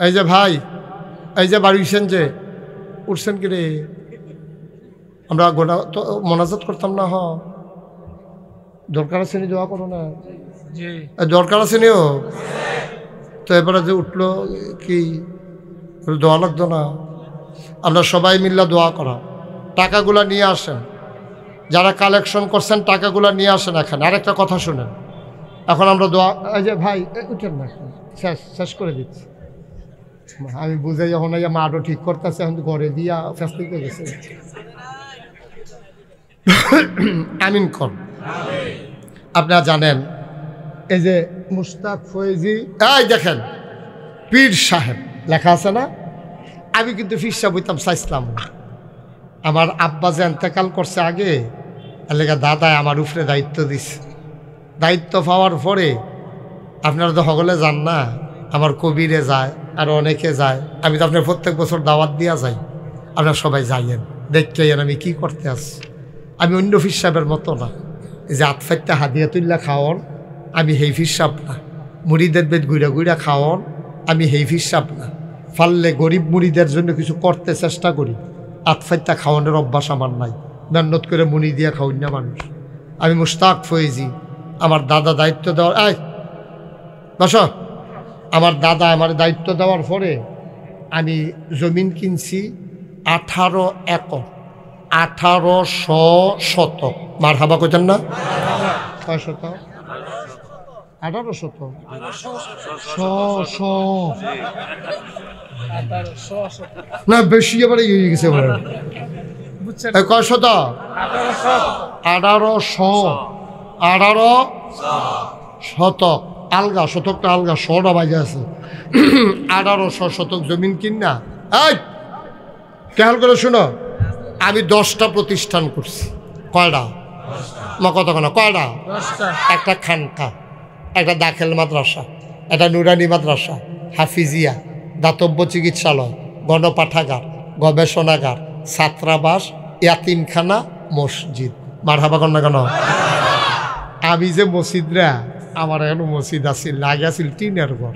এই যে ভাই, এই যে বাড়ি উঠছেন, যে উঠছেন কি রে? আমরা গোটা তো মোনাজাত করতাম না। দরকার আছে নি দোয়া করো না? জি দরকার আছে নিও তো। এবারে যে উঠলো কি দোয়া লাগতো না? আমরা সবাই মিল্লা দোয়া করা। টাকাগুলা নিয়ে আসেন, যারা কালেকশন করছেন টাকাগুলা নিয়ে আসেন এখানে। আরেকটা কথা শুনেন, এখন আমরা দোয়া, এই যে ভাই উঠেন না, শেষ শেষ করে দিচ্ছি। আমি বুঝে যখন এই মা আরো ঠিক করতেছে, এখন ঘরে দিয়া ফেসলিক হয়ে গেছে। আমিন কর। আপনারা জানেন এই যে মুশতাক ফয়েজি, এই দেখেন পীর সাহেব লেখা আছে না? আমি কিন্তু পীর সাহেব হইতাম চাইছিলাম। আমার আব্বা যে এন্তেকাল করছে আগে, এলাকা দাদায় আমার উপরে দায়িত্ব দিছে। দায়িত্ব পাওয়ার পরে আপনারা তো সকলে যান না, আমার কবিরে যায় আর অনেকে যায়। আমি তো আপনার প্রত্যেক বছর দাওয়াত দিয়া যাই, আপনারা সবাই যাইয়েন, দেখতে আমি কি করতে আসছি। আমি অন্য পীর সাহেবের মতো না, এই যে আতফাইতে হাদিয়া তুল্লা খাওয়ান, আমি হেই পীর সাহেব না। মুড়িদের বেদ গুইরা গুইরা খাওয়ান, আমি হেই পীর সাহেব না। পারলে গরিব মুড়িদের জন্য কিছু করতে চেষ্টা করি। আতফাইতা খাওয়ানোর অভ্যাস আমার নাই, মেহনত করে মুড়ি দিয়া খাওয়ান না মানুষ। আমি মুশতাক ফয়েজি, আমার দাদা দায়িত্ব দেওয়ার, এই বস, আমার দাদা আমার দায়িত্ব দেওয়ার পরে আমি জমিন কিনছি 18 একর, 1800 শতক। মার হাবা কইতেন না? কয় শতক? 18 শতক। না বেশি এবারে ইয়ে গেছে। কয় শতক? 1800 শতক। আলগা শতকটা আলগা, 100টা বাজে আছে। 1800 শতক জমিন কিনা, এই খেয়াল করে শোনো, আমি 10টা প্রতিষ্ঠান করছি। কয়টা? মা কত কেন? কয়টা? একটা খানকা, একটা দাখিল মাদ্রাসা, একটা নুরানি মাদ্রাসা, হাফিজিয়া, দাতব্য চিকিৎসালয়, গণপাঠাগার, গবেষণাগার, ছাত্রাবাস, ইয়াতিমখানা, মসজিদ। মারহাবা কর না কেন? আমি যে মসজিদরা, আমার এখন মসজিদ আছিল, লাগে আছিল টিনের ঘর।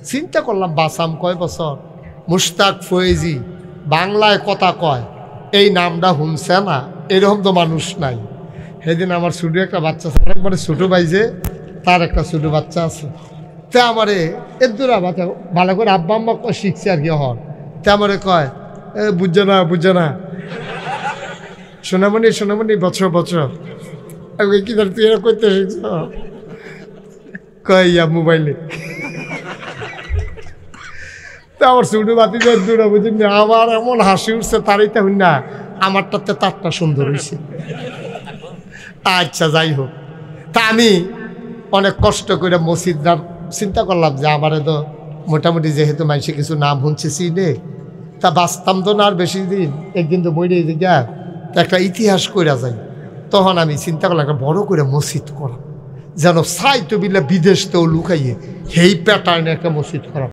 চিন্তা করলাম বাসাম কয় বছর। মুশতাক ফয়েজি বাংলায় কথা কয়, এই নামটা শুনছে না, এরকম তো মানুষ নাই। সেদিন আমার ছোটো একটা বাচ্চা আছে, একবারে ছোটো ভাই যে, তার একটা ছোটো বাচ্চা আছে। তে আমারে এদুরা বাচ্চা ভালো করে আব্বা আম্মা শিখছে আর কি হন। তে আমারে কয়, বুঝছে না বুঝছে না, সোনামণি সোনামণি বছর বছর কি তুই এরা করতে শিখছ? কয় ইয়া মোবাইলে। তা আমার ছোটো বাতি দূরা বুঝিনি, আমার এমন হাসি উঠছে তারই তো না, আমারটাতে তারটা সুন্দর হয়েছে। আচ্ছা যাই হোক, তা আমি অনেক কষ্ট করে মসজিদটার চিন্তা করলাম যে আমারে তো মোটামুটি যেহেতু মানুষে কিছু নাম শুনছে চিনে, তা বাঁচতাম তো না আর বেশি দিন, একদিন তো বইরে দিকে একটা ইতিহাস কইরা যাই। তখন আমি চিন্তা করলাম একটা বড় করে মসজিদ করা, যেন সাইতো বিলে বিদেশ তো লুকাইয়ে সেই প্যাটার্নে একটা মসজিদ করা।